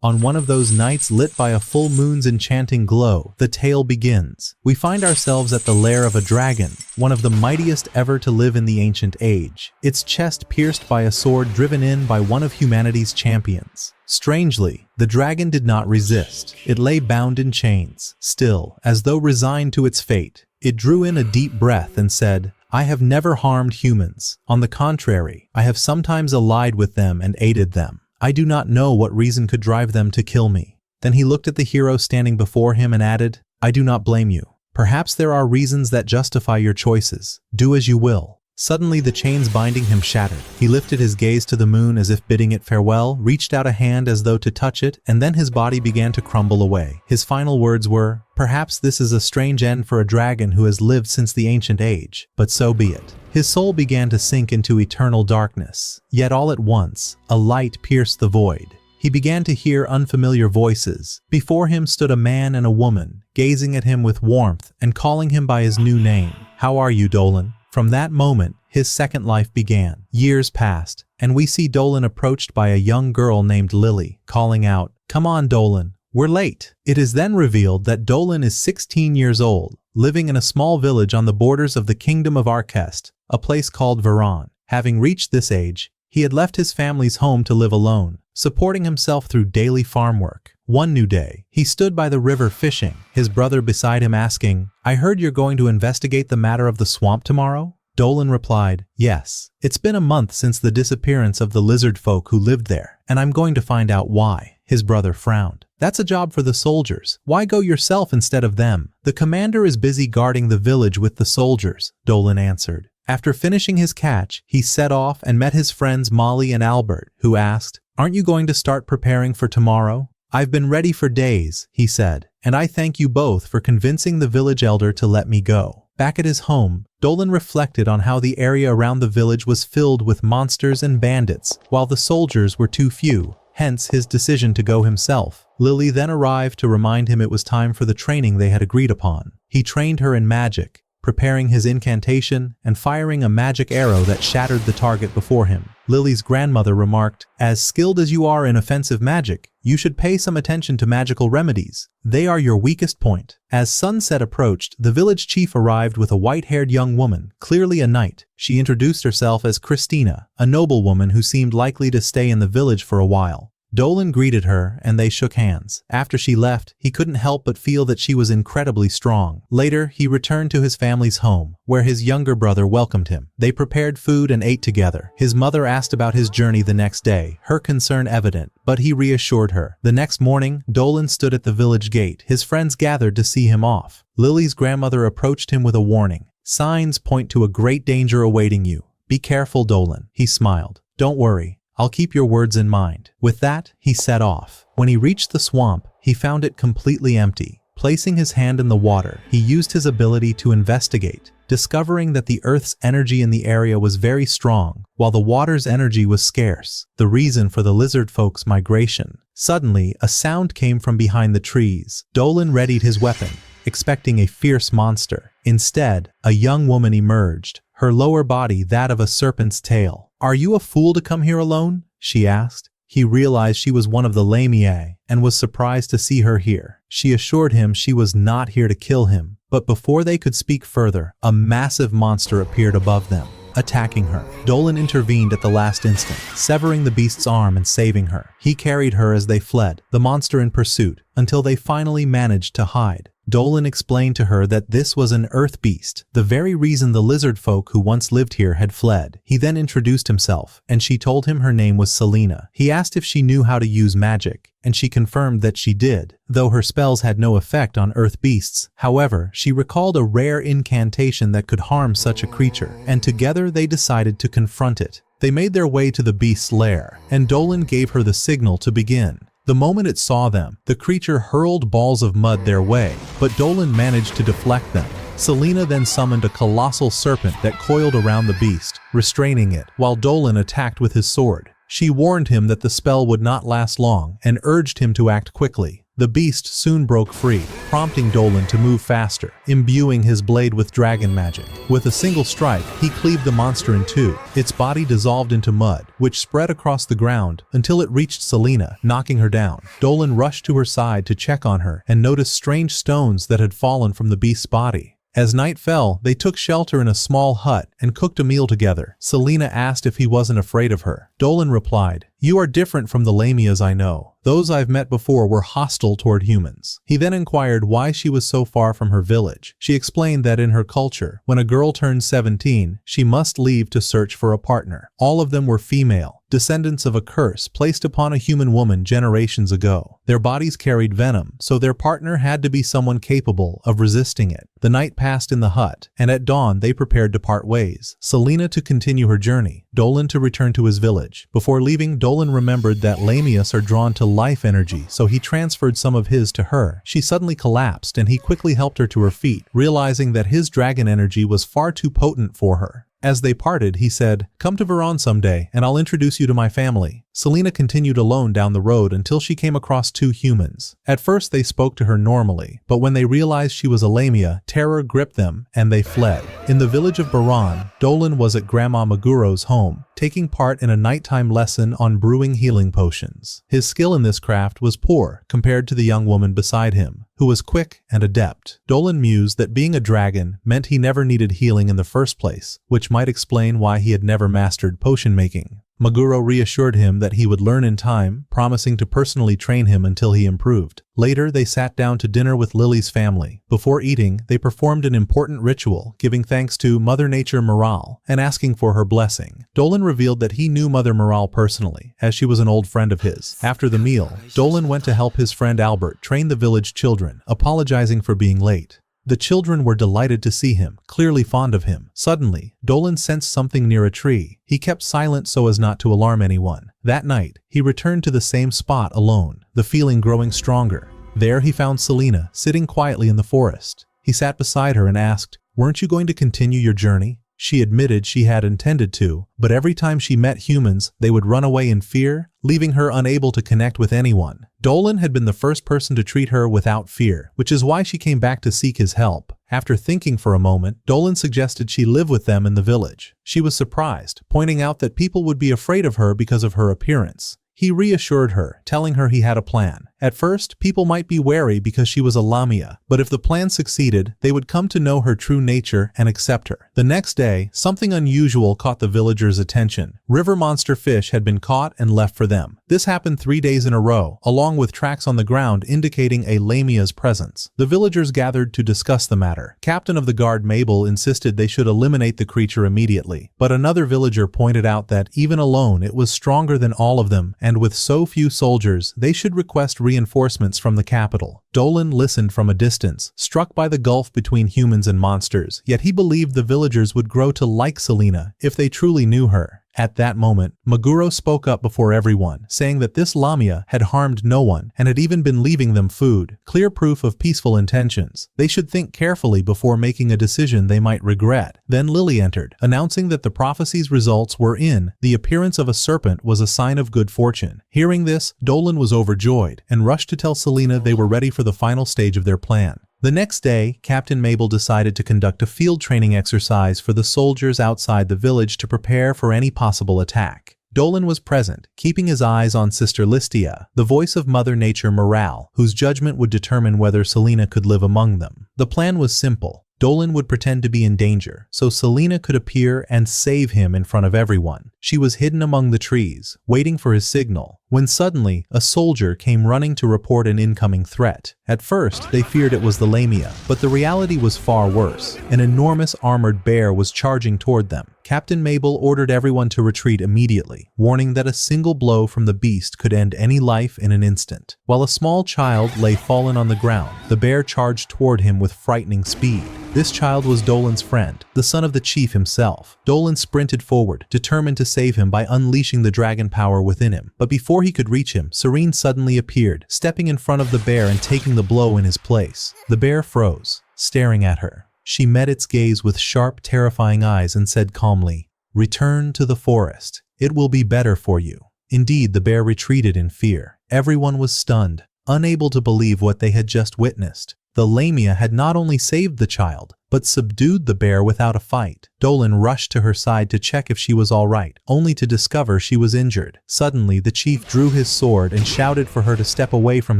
On one of those nights lit by a full moon's enchanting glow, the tale begins. We find ourselves at the lair of a dragon, one of the mightiest ever to live in the ancient age, its chest pierced by a sword driven in by one of humanity's champions. Strangely, the dragon did not resist. It lay bound in chains, still, as though resigned to its fate. It drew in a deep breath and said, "I have never harmed humans. On the contrary, I have sometimes allied with them and aided them. I do not know what reason could drive them to kill me." Then he looked at the hero standing before him and added, "I do not blame you. Perhaps there are reasons that justify your choices. Do as you will." Suddenly the chains binding him shattered. He lifted his gaze to the moon as if bidding it farewell, reached out a hand as though to touch it, and then his body began to crumble away. His final words were, "Perhaps this is a strange end for a dragon who has lived since the ancient age, but so be it." His soul began to sink into eternal darkness. Yet all at once, a light pierced the void. He began to hear unfamiliar voices. Before him stood a man and a woman, gazing at him with warmth and calling him by his new name. "How are you, Dolan?" From that moment, his second life began. Years passed, and we see Dolan approached by a young girl named Lily, calling out, "Come on, Dolan, we're late." It is then revealed that Dolan is 16 years old, living in a small village on the borders of the kingdom of Arkest, a place called Varan. Having reached this age, he had left his family's home to live alone, supporting himself through daily farm work. One new day, he stood by the river fishing, his brother beside him asking, "I heard you're going to investigate the matter of the swamp tomorrow?" Dolan replied, "Yes. It's been a month since the disappearance of the lizard folk who lived there, and I'm going to find out why." His brother frowned. "That's a job for the soldiers. Why go yourself instead of them?" "The commander is busy guarding the village with the soldiers," Dolan answered. After finishing his catch, he set off and met his friends Molly and Albert, who asked, "Aren't you going to start preparing for tomorrow?" "I've been ready for days," he said, "and I thank you both for convincing the village elder to let me go." Back at his home, Dolan reflected on how the area around the village was filled with monsters and bandits, while the soldiers were too few, hence his decision to go himself. Lily then arrived to remind him it was time for the training they had agreed upon. He trained her in magic, preparing his incantation and firing a magic arrow that shattered the target before him. Lily's grandmother remarked, "As skilled as you are in offensive magic, you should pay some attention to magical remedies. They are your weakest point." As sunset approached, the village chief arrived with a white-haired young woman, clearly a knight. She introduced herself as Christina, a noblewoman who seemed likely to stay in the village for a while. Dolan greeted her, and they shook hands. After she left, he couldn't help but feel that she was incredibly strong. Later, he returned to his family's home, where his younger brother welcomed him. They prepared food and ate together. His mother asked about his journey the next day, her concern evident, but he reassured her. The next morning, Dolan stood at the village gate. His friends gathered to see him off. Lily's grandmother approached him with a warning. "Signs point to a great danger awaiting you. Be careful, Dolan." He smiled. "Don't worry. I'll keep your words in mind." With that, he set off. When he reached the swamp, he found it completely empty. Placing his hand in the water, he used his ability to investigate, discovering that the Earth's energy in the area was very strong, while the water's energy was scarce, the reason for the lizard folk's migration. Suddenly, a sound came from behind the trees. Dolan readied his weapon, expecting a fierce monster. Instead, a young woman emerged, her lower body that of a serpent's tail. "Are you a fool to come here alone?" she asked. He realized she was one of the Lamia and was surprised to see her here. She assured him she was not here to kill him, but before they could speak further, a massive monster appeared above them, attacking her. Dolan intervened at the last instant, severing the beast's arm and saving her. He carried her as they fled, the monster in pursuit, until they finally managed to hide. Dolan explained to her that this was an earth beast, the very reason the lizard folk who once lived here had fled. He then introduced himself, and she told him her name was Selena. He asked if she knew how to use magic, and she confirmed that she did, though her spells had no effect on earth beasts. However, she recalled a rare incantation that could harm such a creature, and together they decided to confront it. They made their way to the beast's lair, and Dolan gave her the signal to begin. The moment it saw them, the creature hurled balls of mud their way, but Dolan managed to deflect them. Selena then summoned a colossal serpent that coiled around the beast, restraining it, while Dolan attacked with his sword. She warned him that the spell would not last long and urged him to act quickly. The beast soon broke free, prompting Dolan to move faster, imbuing his blade with dragon magic. With a single strike, he cleaved the monster in two. Its body dissolved into mud, which spread across the ground until it reached Selena, knocking her down. Dolan rushed to her side to check on her and noticed strange stones that had fallen from the beast's body. As night fell, they took shelter in a small hut and cooked a meal together. Selena asked if he wasn't afraid of her. Dolan replied, "You are different from the Lamias I know. Those I've met before were hostile toward humans." He then inquired why she was so far from her village. She explained that in her culture, when a girl turns 17, she must leave to search for a partner. All of them were female, descendants of a curse placed upon a human woman generations ago. Their bodies carried venom, so their partner had to be someone capable of resisting it. The night passed in the hut, and at dawn they prepared to part ways. Selena to continue her journey, Dolan to return to his village. Before leaving, Dolan remembered that Lamias are drawn to life energy, so he transferred some of his to her. She suddenly collapsed, and he quickly helped her to her feet, realizing that his dragon energy was far too potent for her. As they parted, he said, "Come to Veron someday, and I'll introduce you to my family." Selena continued alone down the road until she came across two humans. At first they spoke to her normally, but when they realized she was a Lamia, terror gripped them, and they fled. In the village of Veron, Dolan was at Grandma Maguro's home, taking part in a nighttime lesson on brewing healing potions. His skill in this craft was poor compared to the young woman beside him, who was quick and adept. Dolan mused that being a dragon meant he never needed healing in the first place, which might explain why he had never mastered potion making. Maguro reassured him that he would learn in time, promising to personally train him until he improved. Later, they sat down to dinner with Lily's family. Before eating, they performed an important ritual, giving thanks to Mother Nature Morale and asking for her blessing. Dolan revealed that he knew Mother Morale personally, as she was an old friend of his. After the meal, Dolan went to help his friend Albert train the village children, apologizing for being late. The children were delighted to see him, clearly fond of him. Suddenly, Dolan sensed something near a tree. He kept silent so as not to alarm anyone. That night, he returned to the same spot alone, the feeling growing stronger. There he found Selena, sitting quietly in the forest. He sat beside her and asked, "Weren't you going to continue your journey?" She admitted she had intended to, but every time she met humans, they would run away in fear, leaving her unable to connect with anyone. Dolan had been the first person to treat her without fear, which is why she came back to seek his help. After thinking for a moment, Dolan suggested she live with them in the village. She was surprised, pointing out that people would be afraid of her because of her appearance. He reassured her, telling her he had a plan. At first, people might be wary because she was a Lamia, but if the plan succeeded, they would come to know her true nature and accept her. The next day, something unusual caught the villagers' attention. River monster fish had been caught and left for them. This happened 3 days in a row, along with tracks on the ground indicating a Lamia's presence. The villagers gathered to discuss the matter. Captain of the guard Mabel insisted they should eliminate the creature immediately, but another villager pointed out that, even alone, it was stronger than all of them, and with so few soldiers, they should request reinforcements from the capital. Dolan listened from a distance, struck by the gulf between humans and monsters, yet he believed the villagers would grow to like Selena if they truly knew her. At that moment, Maguro spoke up before everyone, saying that this Lamia had harmed no one and had even been leaving them food, clear proof of peaceful intentions. They should think carefully before making a decision they might regret. Then Lily entered, announcing that the prophecy's results were in. The appearance of a serpent was a sign of good fortune. Hearing this, Dolan was overjoyed and rushed to tell Selena they were ready for the final stage of their plan. The next day, Captain Mabel decided to conduct a field training exercise for the soldiers outside the village to prepare for any possible attack. Dolan was present, keeping his eyes on Sister Listia, the voice of Mother Nature Morale, whose judgment would determine whether Selena could live among them. The plan was simple. Dolan would pretend to be in danger, so Selena could appear and save him in front of everyone. She was hidden among the trees, waiting for his signal, when suddenly, a soldier came running to report an incoming threat. At first, they feared it was the Lamia, but the reality was far worse. An enormous armored bear was charging toward them. Captain Mabel ordered everyone to retreat immediately, warning that a single blow from the beast could end any life in an instant. While a small child lay fallen on the ground, the bear charged toward him with frightening speed. This child was Dolan's friend, the son of the chief himself. Dolan sprinted forward, determined to save him by unleashing the dragon power within him. But before he could reach him, Serene suddenly appeared, stepping in front of the bear and taking the blow in his place. The bear froze, staring at her. She met its gaze with sharp, terrifying eyes and said calmly, "Return to the forest. It will be better for you." Indeed, the bear retreated in fear. Everyone was stunned. unable to believe what they had just witnessed. The Lamia had not only saved the child, but subdued the bear without a fight. Dolan rushed to her side to check if she was all right, only to discover she was injured. Suddenly, the chief drew his sword and shouted for her to step away from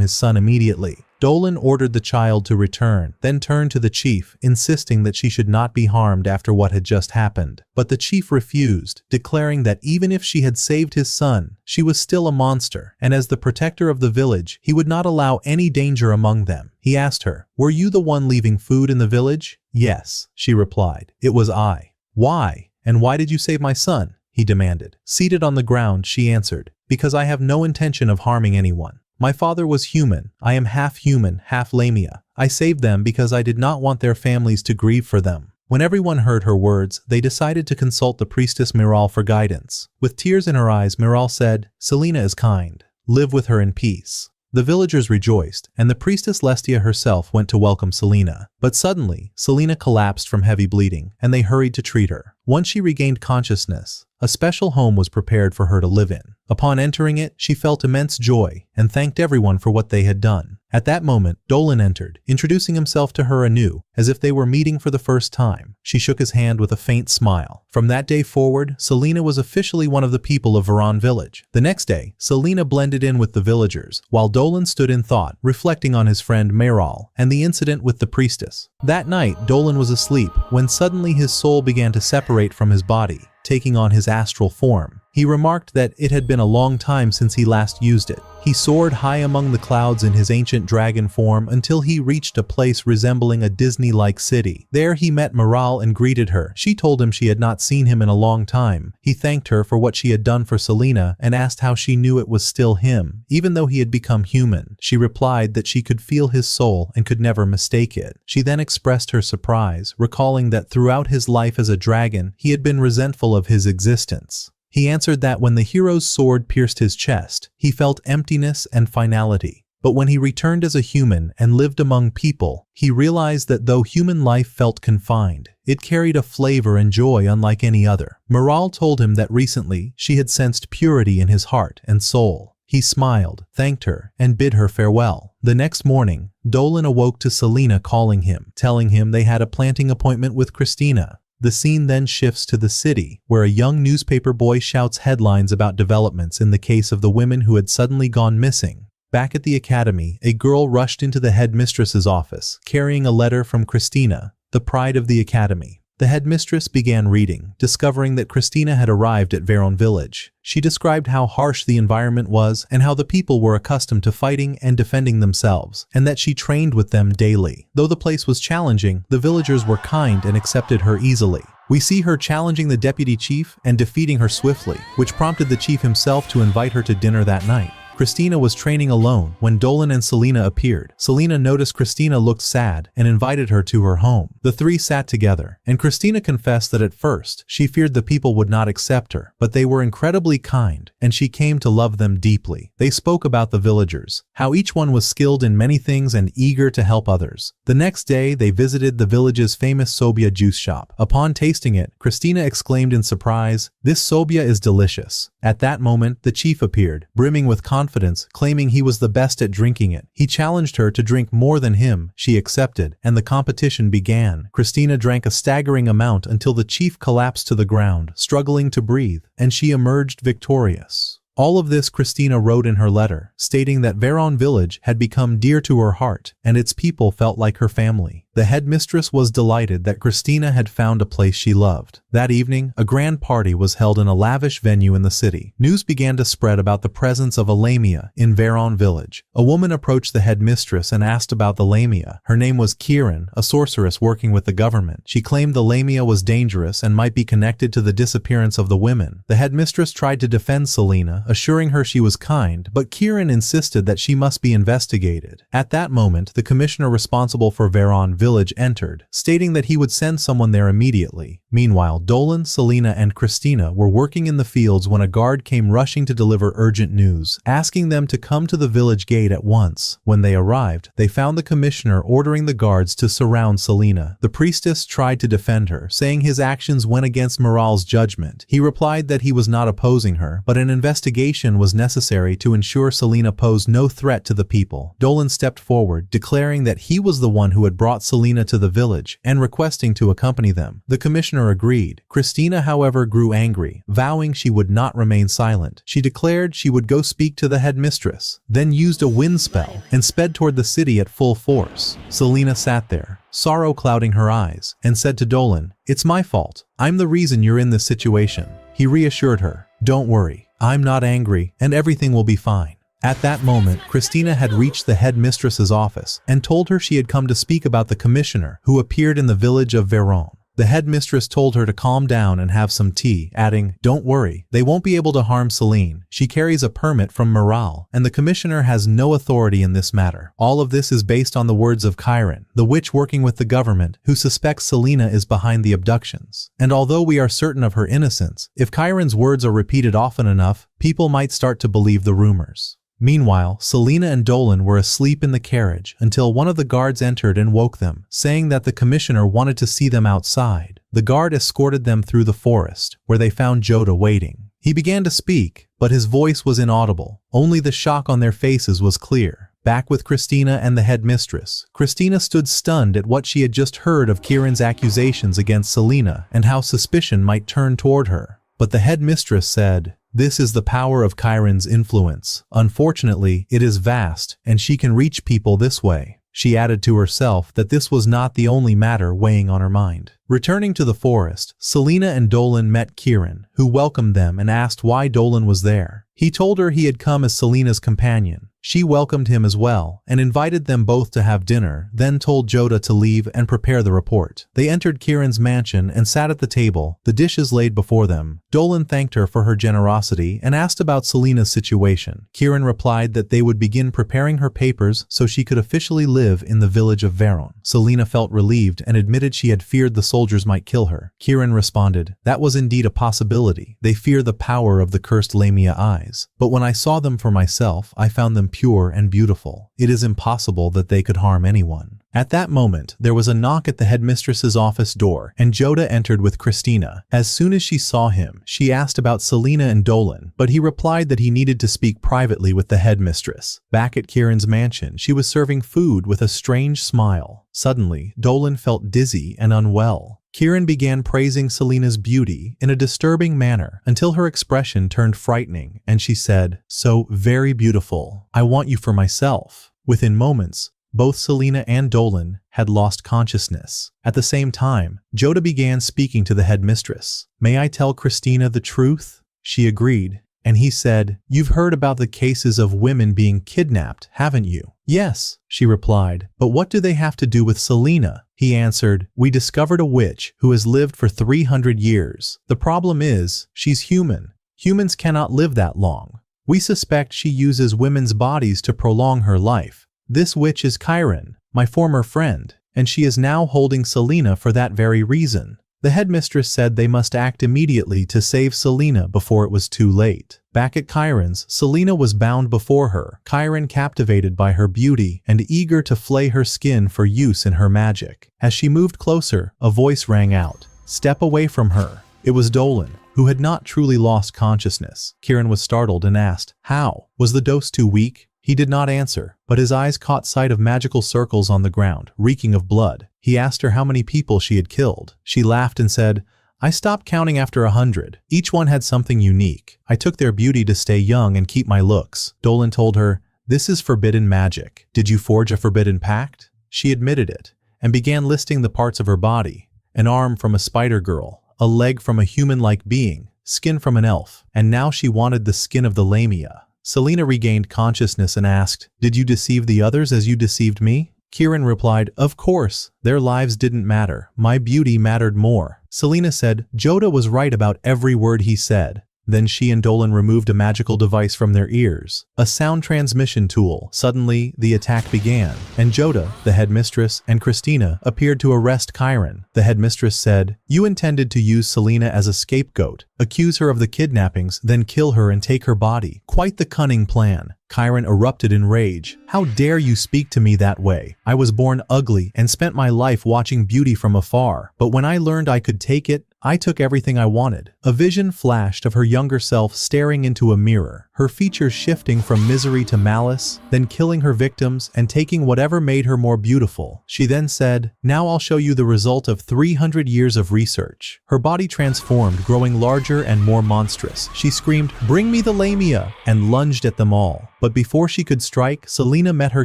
his son immediately. Dolan ordered the child to return, then turned to the chief, insisting that she should not be harmed after what had just happened. But the chief refused, declaring that even if she had saved his son, she was still a monster, and as the protector of the village, he would not allow any danger among them. He asked her, "Were you the one leaving food in the village?" "Yes," she replied. "It was I." "Why? And why did you save my son?" he demanded. Seated on the ground, she answered, "Because I have no intention of harming anyone. My father was human. I am half human, half Lamia. I saved them because I did not want their families to grieve for them." When everyone heard her words, they decided to consult the priestess Miral for guidance. With tears in her eyes, Miral said, "Selena is kind. Live with her in peace." The villagers rejoiced, and the priestess Lestia herself went to welcome Selena. But suddenly, Selena collapsed from heavy bleeding, and they hurried to treat her. Once she regained consciousness, a special home was prepared for her to live in. Upon entering it, she felt immense joy and thanked everyone for what they had done. At that moment, Dolan entered, introducing himself to her anew, as if they were meeting for the first time. She shook his hand with a faint smile. From that day forward, Selena was officially one of the people of Veron village. The next day, Selena blended in with the villagers, while Dolan stood in thought, reflecting on his friend Miral and the incident with the priestess. That night, Dolan was asleep when suddenly his soul began to separate from his body, taking on his astral form. He remarked that it had been a long time since he last used it. He soared high among the clouds in his ancient dragon form until he reached a place resembling a Disney-like city. There he met Miral and greeted her. She told him she had not seen him in a long time. He thanked her for what she had done for Selena and asked how she knew it was still him, even though he had become human. She replied that she could feel his soul and could never mistake it. She then expressed her surprise, recalling that throughout his life as a dragon, he had been resentful of his existence. He answered that when the hero's sword pierced his chest, he felt emptiness and finality. But when he returned as a human and lived among people, he realized that though human life felt confined, it carried a flavor and joy unlike any other. Miral told him that recently she had sensed purity in his heart and soul. He smiled, thanked her, and bid her farewell. The next morning, Dolan awoke to Selena calling him, telling him they had a planting appointment with Christina. The scene then shifts to the city, where a young newspaper boy shouts headlines about developments in the case of the women who had suddenly gone missing. Back at the academy, a girl rushed into the headmistress's office, carrying a letter from Christina, the pride of the academy. The headmistress began reading, discovering that Christina had arrived at Veron village. She described how harsh the environment was and how the people were accustomed to fighting and defending themselves, and that she trained with them daily. Though the place was challenging, the villagers were kind and accepted her easily. We see her challenging the deputy chief and defeating her swiftly, which prompted the chief himself to invite her to dinner that night. Christina was training alone when Dolan and Selena appeared. Selena noticed Christina looked sad and invited her to her home. The three sat together, and Christina confessed that at first she feared the people would not accept her, but they were incredibly kind, and she came to love them deeply. They spoke about the villagers, how each one was skilled in many things and eager to help others. The next day, they visited the village's famous sobia juice shop. Upon tasting it, Christina exclaimed in surprise, "This sobia is delicious." At that moment, the chief appeared, brimming with confidence, claiming he was the best at drinking it. He challenged her to drink more than him. She accepted, and the competition began. Christina drank a staggering amount until the chief collapsed to the ground, struggling to breathe, and she emerged victorious. All of this Christina wrote in her letter, stating that Veron village had become dear to her heart, and its people felt like her family. The headmistress was delighted that Christina had found a place she loved. That evening, a grand party was held in a lavish venue in the city. News began to spread about the presence of a Lamia in Veron village. A woman approached the headmistress and asked about the Lamia. Her name was Kieran, a sorceress working with the government. She claimed the Lamia was dangerous and might be connected to the disappearance of the women. The headmistress tried to defend Selena, assuring her she was kind, but Kieran insisted that she must be investigated. At that moment, the commissioner responsible for Veron village entered, stating that he would send someone there immediately. Meanwhile, Dolan, Selena, and Christina were working in the fields when a guard came rushing to deliver urgent news, asking them to come to the village gate at once. When they arrived, they found the commissioner ordering the guards to surround Selena. The priestess tried to defend her, saying his actions went against morale's judgment. He replied that he was not opposing her, but an investigation was necessary to ensure Selena posed no threat to the people. Dolan stepped forward, declaring that he was the one who had brought Selena to the village and requesting to accompany them. The commissioner agreed. Christina, however, grew angry, vowing she would not remain silent. She declared she would go speak to the headmistress, then used a wind spell and sped toward the city at full force. Selena sat there, sorrow clouding her eyes, and said to Dolan, "It's my fault. I'm the reason you're in this situation." He reassured her, "Don't worry, I'm not angry and everything will be fine." At that moment, Christina had reached the headmistress's office and told her she had come to speak about the commissioner who appeared in the village of Veron. The headmistress told her to calm down and have some tea, adding, "Don't worry, they won't be able to harm Celine. She carries a permit from Morale, and the commissioner has no authority in this matter." All of this is based on the words of Chiron, the witch working with the government, who suspects Selena is behind the abductions. And although we are certain of her innocence, if Chiron's words are repeated often enough, people might start to believe the rumors. Meanwhile, Selena and Dolan were asleep in the carriage until one of the guards entered and woke them, saying that the commissioner wanted to see them outside. The guard escorted them through the forest, where they found Joda waiting. He began to speak, but his voice was inaudible. Only the shock on their faces was clear. Back with Christina and the headmistress, Christina stood stunned at what she had just heard of Kieran's accusations against Selena and how suspicion might turn toward her. But the headmistress said, "This is the power of Chiron's influence. Unfortunately, it is vast, and she can reach people this way." She added to herself that this was not the only matter weighing on her mind. Returning to the forest, Selena and Dolan met Kieran, who welcomed them and asked why Dolan was there. He told her he had come as Selena's companion. She welcomed him as well and invited them both to have dinner, then told Joda to leave and prepare the report. They entered Kieran's mansion and sat at the table, the dishes laid before them. Dolan thanked her for her generosity and asked about Selena's situation. Kieran replied that they would begin preparing her papers so she could officially live in the village of Veron. Selena felt relieved and admitted she had feared the soldiers might kill her. Kieran responded, "That was indeed a possibility. They fear the power of the cursed Lamia eyes. But when I saw them for myself, I found them pure and beautiful. It is impossible that they could harm anyone." At that moment, there was a knock at the headmistress's office door, and Joda entered with Christina. As soon as she saw him, she asked about Selena and Dolan, but he replied that he needed to speak privately with the headmistress. Back at Kieran's mansion, she was serving food with a strange smile. Suddenly, Dolan felt dizzy and unwell. Kieran began praising Selena's beauty in a disturbing manner until her expression turned frightening, and she said, "So very beautiful. I want you for myself." Within moments, both Selena and Dolan had lost consciousness. At the same time, Joda began speaking to the headmistress. "May I tell Christina the truth?" She agreed, and he said, "You've heard about the cases of women being kidnapped, haven't you?" "Yes," she replied, "but what do they have to do with Selena?" He answered, "We discovered a witch who has lived for 300 years. The problem is, she's human. Humans cannot live that long. We suspect she uses women's bodies to prolong her life. This witch is Chiron, my former friend, and she is now holding Selena for that very reason." The headmistress said they must act immediately to save Selena before it was too late. Back at Chiron's, Selena was bound before her, Chiron captivated by her beauty and eager to flay her skin for use in her magic. As she moved closer, a voice rang out, "Step away from her." It was Dolan, who had not truly lost consciousness. Kieran was startled and asked, "How? Was the dose too weak?" He did not answer, but his eyes caught sight of magical circles on the ground, reeking of blood. He asked her how many people she had killed. She laughed and said, "I stopped counting after 100. Each one had something unique. I took their beauty to stay young and keep my looks." Dolan told her, "This is forbidden magic. Did you forge a forbidden pact?" She admitted it, and began listing the parts of her body. An arm from a spider girl, a leg from a human-like being, skin from an elf, and now she wanted the skin of the Lamia. Selena regained consciousness and asked, "Did you deceive the others as you deceived me?" Kieran replied, "Of course. Their lives didn't matter. My beauty mattered more." Selena said, "Joda was right about every word he said. Then she and Dolan removed a magical device from their ears, a sound transmission tool. Suddenly, the attack began, and Joda, the headmistress, and Christina appeared to arrest Chiron. The headmistress said, "You intended to use Selena as a scapegoat, accuse her of the kidnappings, then kill her and take her body. Quite the cunning plan." Chiron erupted in rage. "How dare you speak to me that way? I was born ugly and spent my life watching beauty from afar. But when I learned I could take it, I took everything I wanted." A vision flashed of her younger self staring into a mirror, her features shifting from misery to malice, then killing her victims and taking whatever made her more beautiful. She then said, "Now I'll show you the result of 300 years of research." Her body transformed, growing larger and more monstrous. She screamed, "Bring me the lamia!" and lunged at them all. But before she could strike, Selena met her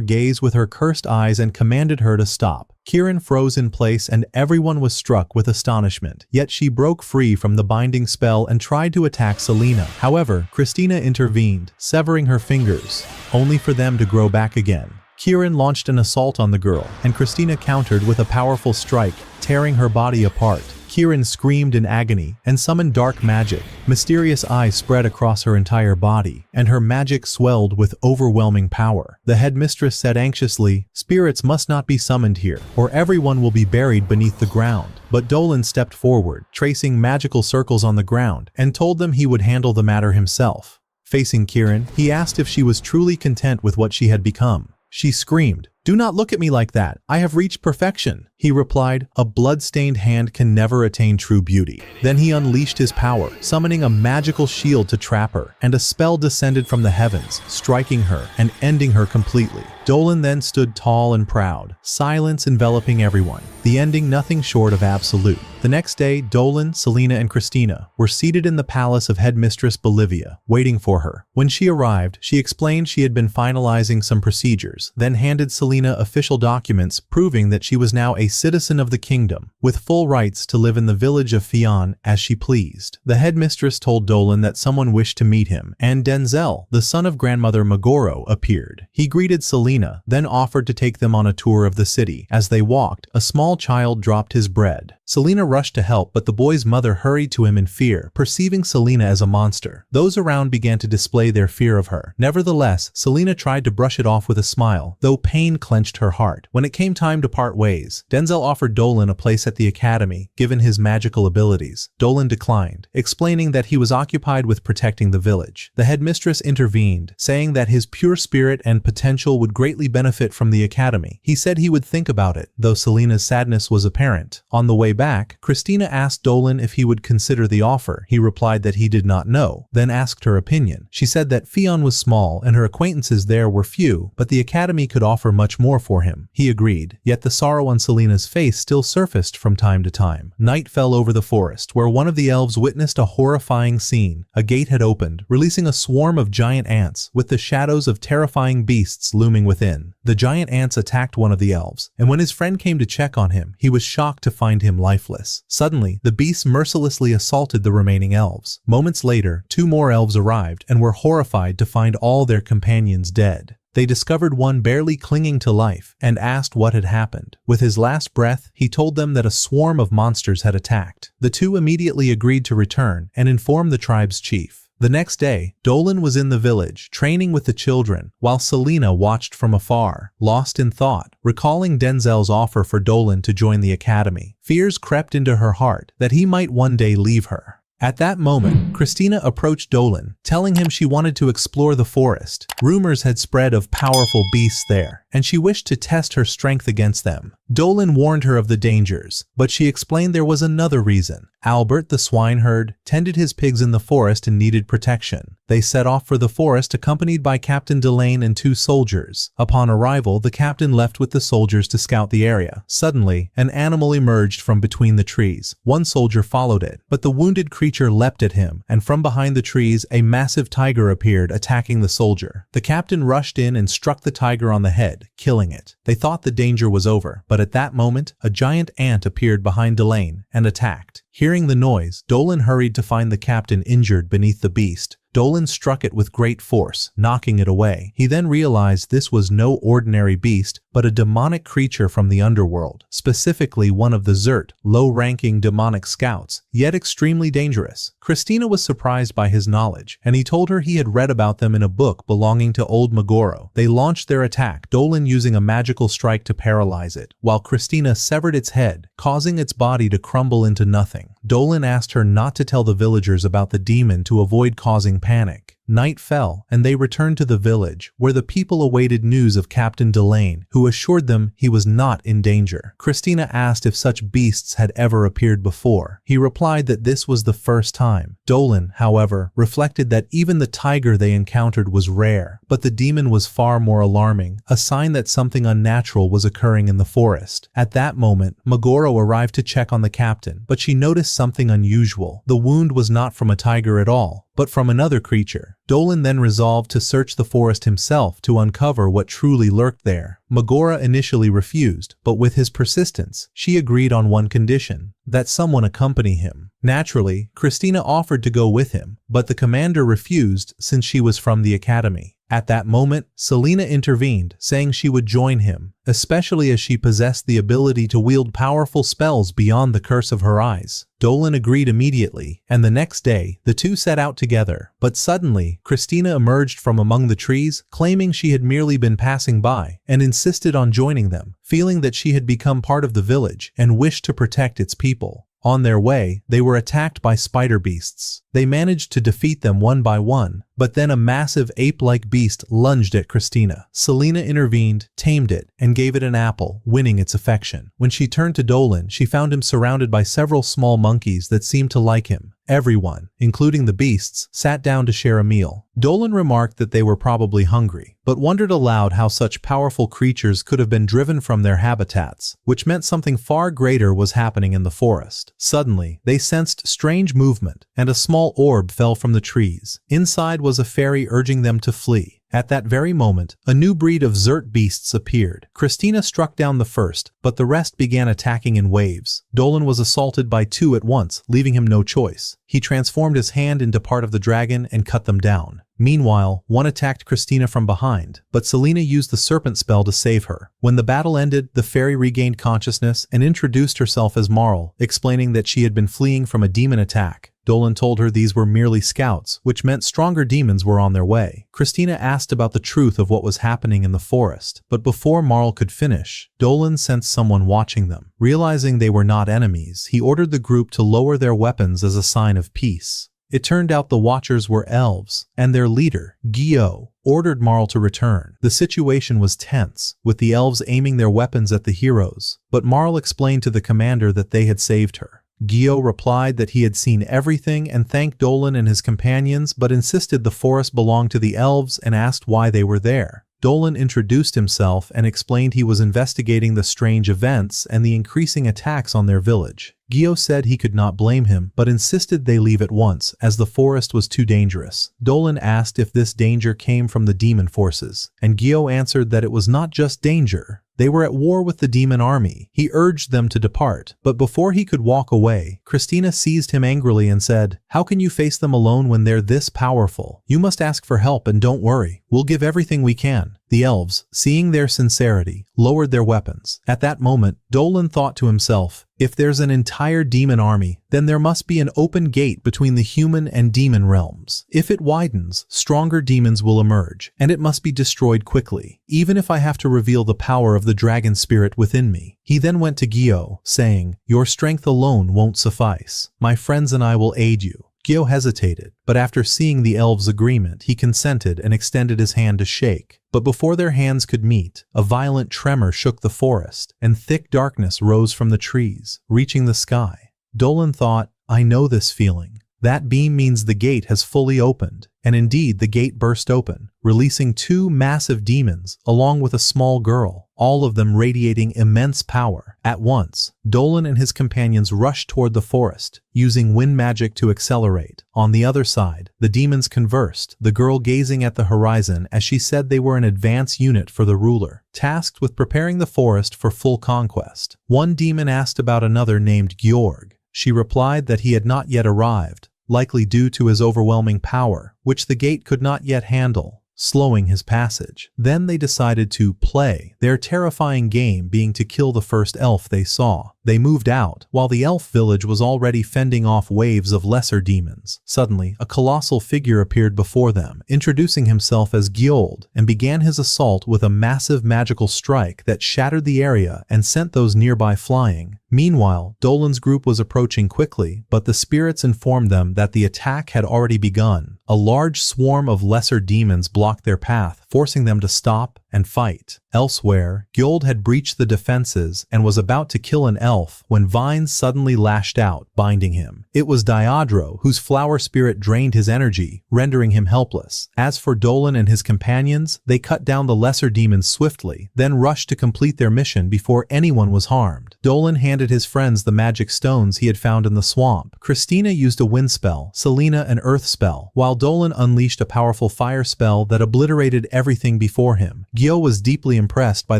gaze with her cursed eyes and commanded her to stop. Chiron froze in place and everyone was struck with astonishment. Yet she broke free from the binding spell and tried to attack Selena. However, Christina intervened, severing her fingers, only for them to grow back again. Chiron launched an assault on the girl, and Christina countered with a powerful strike, tearing her body apart. Chiron screamed in agony and summoned dark magic. Mysterious eyes spread across her entire body, and her magic swelled with overwhelming power. The headmistress said anxiously, "Spirits must not be summoned here, or everyone will be buried beneath the ground." But Dolan stepped forward, tracing magical circles on the ground, and told them he would handle the matter himself. Facing Chiron, he asked if she was truly content with what she had become. She screamed, "Do not look at me like that. I have reached perfection." He replied, "A blood-stained hand can never attain true beauty." Then he unleashed his power, summoning a magical shield to trap her, and a spell descended from the heavens, striking her and ending her completely. Dolan then stood tall and proud, silence enveloping everyone, the ending nothing short of absolute. The next day, Dolan, Selena, and Christina were seated in the palace of Headmistress Bolivia, waiting for her. When she arrived, she explained she had been finalizing some procedures, then handed Selena official documents proving that she was now a citizen of the kingdom, with full rights to live in the village of Fion as she pleased. The headmistress told Dolan that someone wished to meet him, and Denzel, the son of grandmother Megoro, appeared. He greeted Selena, then offered to take them on a tour of the city. As they walked, a small child dropped his bread. Selena rushed to help, but the boy's mother hurried to him in fear, perceiving Selena as a monster. Those around began to display their fear of her. Nevertheless, Selena tried to brush it off with a smile, though pain clenched her heart. When it came time to part ways, Denzel offered Dolan a place at the academy, given his magical abilities. Dolan declined, explaining that he was occupied with protecting the village. The headmistress intervened, saying that his pure spirit and potential would greatly benefit from the academy. He said he would think about it, though Selena's sadness was apparent. On the way back, Christina asked Dolan if he would consider the offer. He replied that he did not know, then asked her opinion. She said that Fion was small and her acquaintances there were few, but the academy could offer much more for him. He agreed, yet the sorrow on Selena's face still surfaced from time to time. Night fell over the forest, where one of the elves witnessed a horrifying scene. A gate had opened, releasing a swarm of giant ants, with the shadows of terrifying beasts looming within. The giant ants attacked one of the elves, and when his friend came to check on him, he was shocked to find him lifeless. Suddenly, the beasts mercilessly assaulted the remaining elves. Moments later, 2 more elves arrived and were horrified to find all their companions dead. They discovered one barely clinging to life and asked what had happened. With his last breath, he told them that a swarm of monsters had attacked. The 2 immediately agreed to return and inform the tribe's chief. The next day, Dolan was in the village, training with the children, while Selena watched from afar, lost in thought, recalling Denzel's offer for Dolan to join the academy. Fears crept into her heart that he might one day leave her. At that moment, Christina approached Dolan, telling him she wanted to explore the forest. Rumors had spread of powerful beasts there, and she wished to test her strength against them. Dolan warned her of the dangers, but she explained there was another reason. Albert, the swineherd, tended his pigs in the forest and needed protection. They set off for the forest accompanied by Captain Delane and 2 soldiers. Upon arrival, the captain left with the soldiers to scout the area. Suddenly, an animal emerged from between the trees. One soldier followed it, but the wounded creature leapt at him, and from behind the trees, a massive tiger appeared, attacking the soldier. The captain rushed in and struck the tiger on the head, killing it. They thought the danger was over, but at that moment, a giant ant appeared behind Delane and attacked. Hearing the noise, Dolan hurried to find the captain injured beneath the beast. Dolan struck it with great force, knocking it away. He then realized this was no ordinary beast, but but a demonic creature from the underworld, specifically one of the Zert, low-ranking demonic scouts, yet extremely dangerous. Christina was surprised by his knowledge, and he told her he had read about them in a book belonging to old Megoro. They launched their attack, Dolan using a magical strike to paralyze it, while Christina severed its head, causing its body to crumble into nothing. Dolan asked her not to tell the villagers about the demon to avoid causing panic. Night fell, and they returned to the village, where the people awaited news of Captain Delane, who assured them he was not in danger. Christina asked if such beasts had ever appeared before. He replied that this was the first time. Dolan, however, reflected that even the tiger they encountered was rare, but the demon was far more alarming, a sign that something unnatural was occurring in the forest. At that moment, Megoro arrived to check on the captain, but she noticed something unusual. The wound was not from a tiger at all, but from another creature. Dolan then resolved to search the forest himself to uncover what truly lurked there. Megora initially refused, but with his persistence, she agreed on one condition: that someone accompany him. Naturally, Christina offered to go with him, but the commander refused since she was from the academy. At that moment, Selena intervened, saying she would join him, especially as she possessed the ability to wield powerful spells beyond the curse of her eyes. Dolan agreed immediately, and the next day, the two set out together. But suddenly, Christina emerged from among the trees, claiming she had merely been passing by, and insisted on joining them, feeling that she had become part of the village and wished to protect its people. On their way, they were attacked by spider beasts. They managed to defeat them one by one, but then a massive ape-like beast lunged at Christina. Selena intervened, tamed it, and gave it an apple, winning its affection. When she turned to Dolan, she found him surrounded by several small monkeys that seemed to like him. Everyone, including the beasts, sat down to share a meal. Dolan remarked that they were probably hungry, but wondered aloud how such powerful creatures could have been driven from their habitats, which meant something far greater was happening in the forest. Suddenly, they sensed strange movement, and a small orb fell from the trees. Inside was a fairy urging them to flee. At that very moment, a new breed of Zert beasts appeared. Christina struck down the first, but the rest began attacking in waves. Dolan was assaulted by two at once, leaving him no choice. He transformed his hand into part of the dragon and cut them down. Meanwhile, one attacked Christina from behind, but Selena used the serpent spell to save her. When the battle ended, the fairy regained consciousness and introduced herself as Marl, explaining that she had been fleeing from a demon attack. Dolan told her these were merely scouts, which meant stronger demons were on their way. Christina asked about the truth of what was happening in the forest, but before Marl could finish, Dolan sensed someone watching them. Realizing they were not enemies, he ordered the group to lower their weapons as a sign of peace. It turned out the Watchers were elves, and their leader, Gyo, ordered Marl to return. The situation was tense, with the elves aiming their weapons at the heroes, but Marl explained to the commander that they had saved her. Gyo replied that he had seen everything and thanked Dolan and his companions, but insisted the forest belonged to the elves and asked why they were there. Dolan introduced himself and explained he was investigating the strange events and the increasing attacks on their village. Gyo said he could not blame him, but insisted they leave at once, as the forest was too dangerous. Dolan asked if this danger came from the demon forces, and Gyo answered that it was not just danger. They were at war with the demon army. He urged them to depart, but before he could walk away, Christina seized him angrily and said, "How can you face them alone when they're this powerful? You must ask for help and don't worry. We'll give everything we can." The elves, seeing their sincerity, lowered their weapons. At that moment, Dolan thought to himself, if there's an entire demon army, then there must be an open gate between the human and demon realms. If it widens, stronger demons will emerge, and it must be destroyed quickly, even if I have to reveal the power of the dragon spirit within me. He then went to Gyo, saying, "Your strength alone won't suffice. My friends and I will aid you." Gyo hesitated, but after seeing the elves' agreement, he consented and extended his hand to shake. But before their hands could meet, a violent tremor shook the forest, and thick darkness rose from the trees, reaching the sky. Dolan thought, "I know this feeling. That beam means the gate has fully opened." And indeed, the gate burst open, releasing two massive demons, along with a small girl, all of them radiating immense power. At once, Dolan and his companions rushed toward the forest, using wind magic to accelerate. On the other side, the demons conversed, the girl gazing at the horizon as she said they were an advance unit for the ruler, tasked with preparing the forest for full conquest. One demon asked about another named Georg. She replied that he had not yet arrived, likely due to his overwhelming power, which the gate could not yet handle. slowing his passage. Then they decided to play, their terrifying game being to kill the first elf they saw. They moved out, while the elf village was already fending off waves of lesser demons. Suddenly, a colossal figure appeared before them, introducing himself as Gyold, and began his assault with a massive magical strike that shattered the area and sent those nearby flying. Meanwhile, Dolan's group was approaching quickly, but the spirits informed them that the attack had already begun. A large swarm of lesser demons blocked their path, forcing them to stop and fight. Elsewhere, Gyold had breached the defenses and was about to kill an elf when vines suddenly lashed out, binding him. It was Diodro, whose flower spirit drained his energy, rendering him helpless. As for Dolan and his companions, they cut down the lesser demons swiftly, then rushed to complete their mission before anyone was harmed. Dolan handed his friends the magic stones he had found in the swamp. Christina used a wind spell, Selena an earth spell, while Dolan unleashed a powerful fire spell that obliterated everything before him. Gyo was deeply impressed by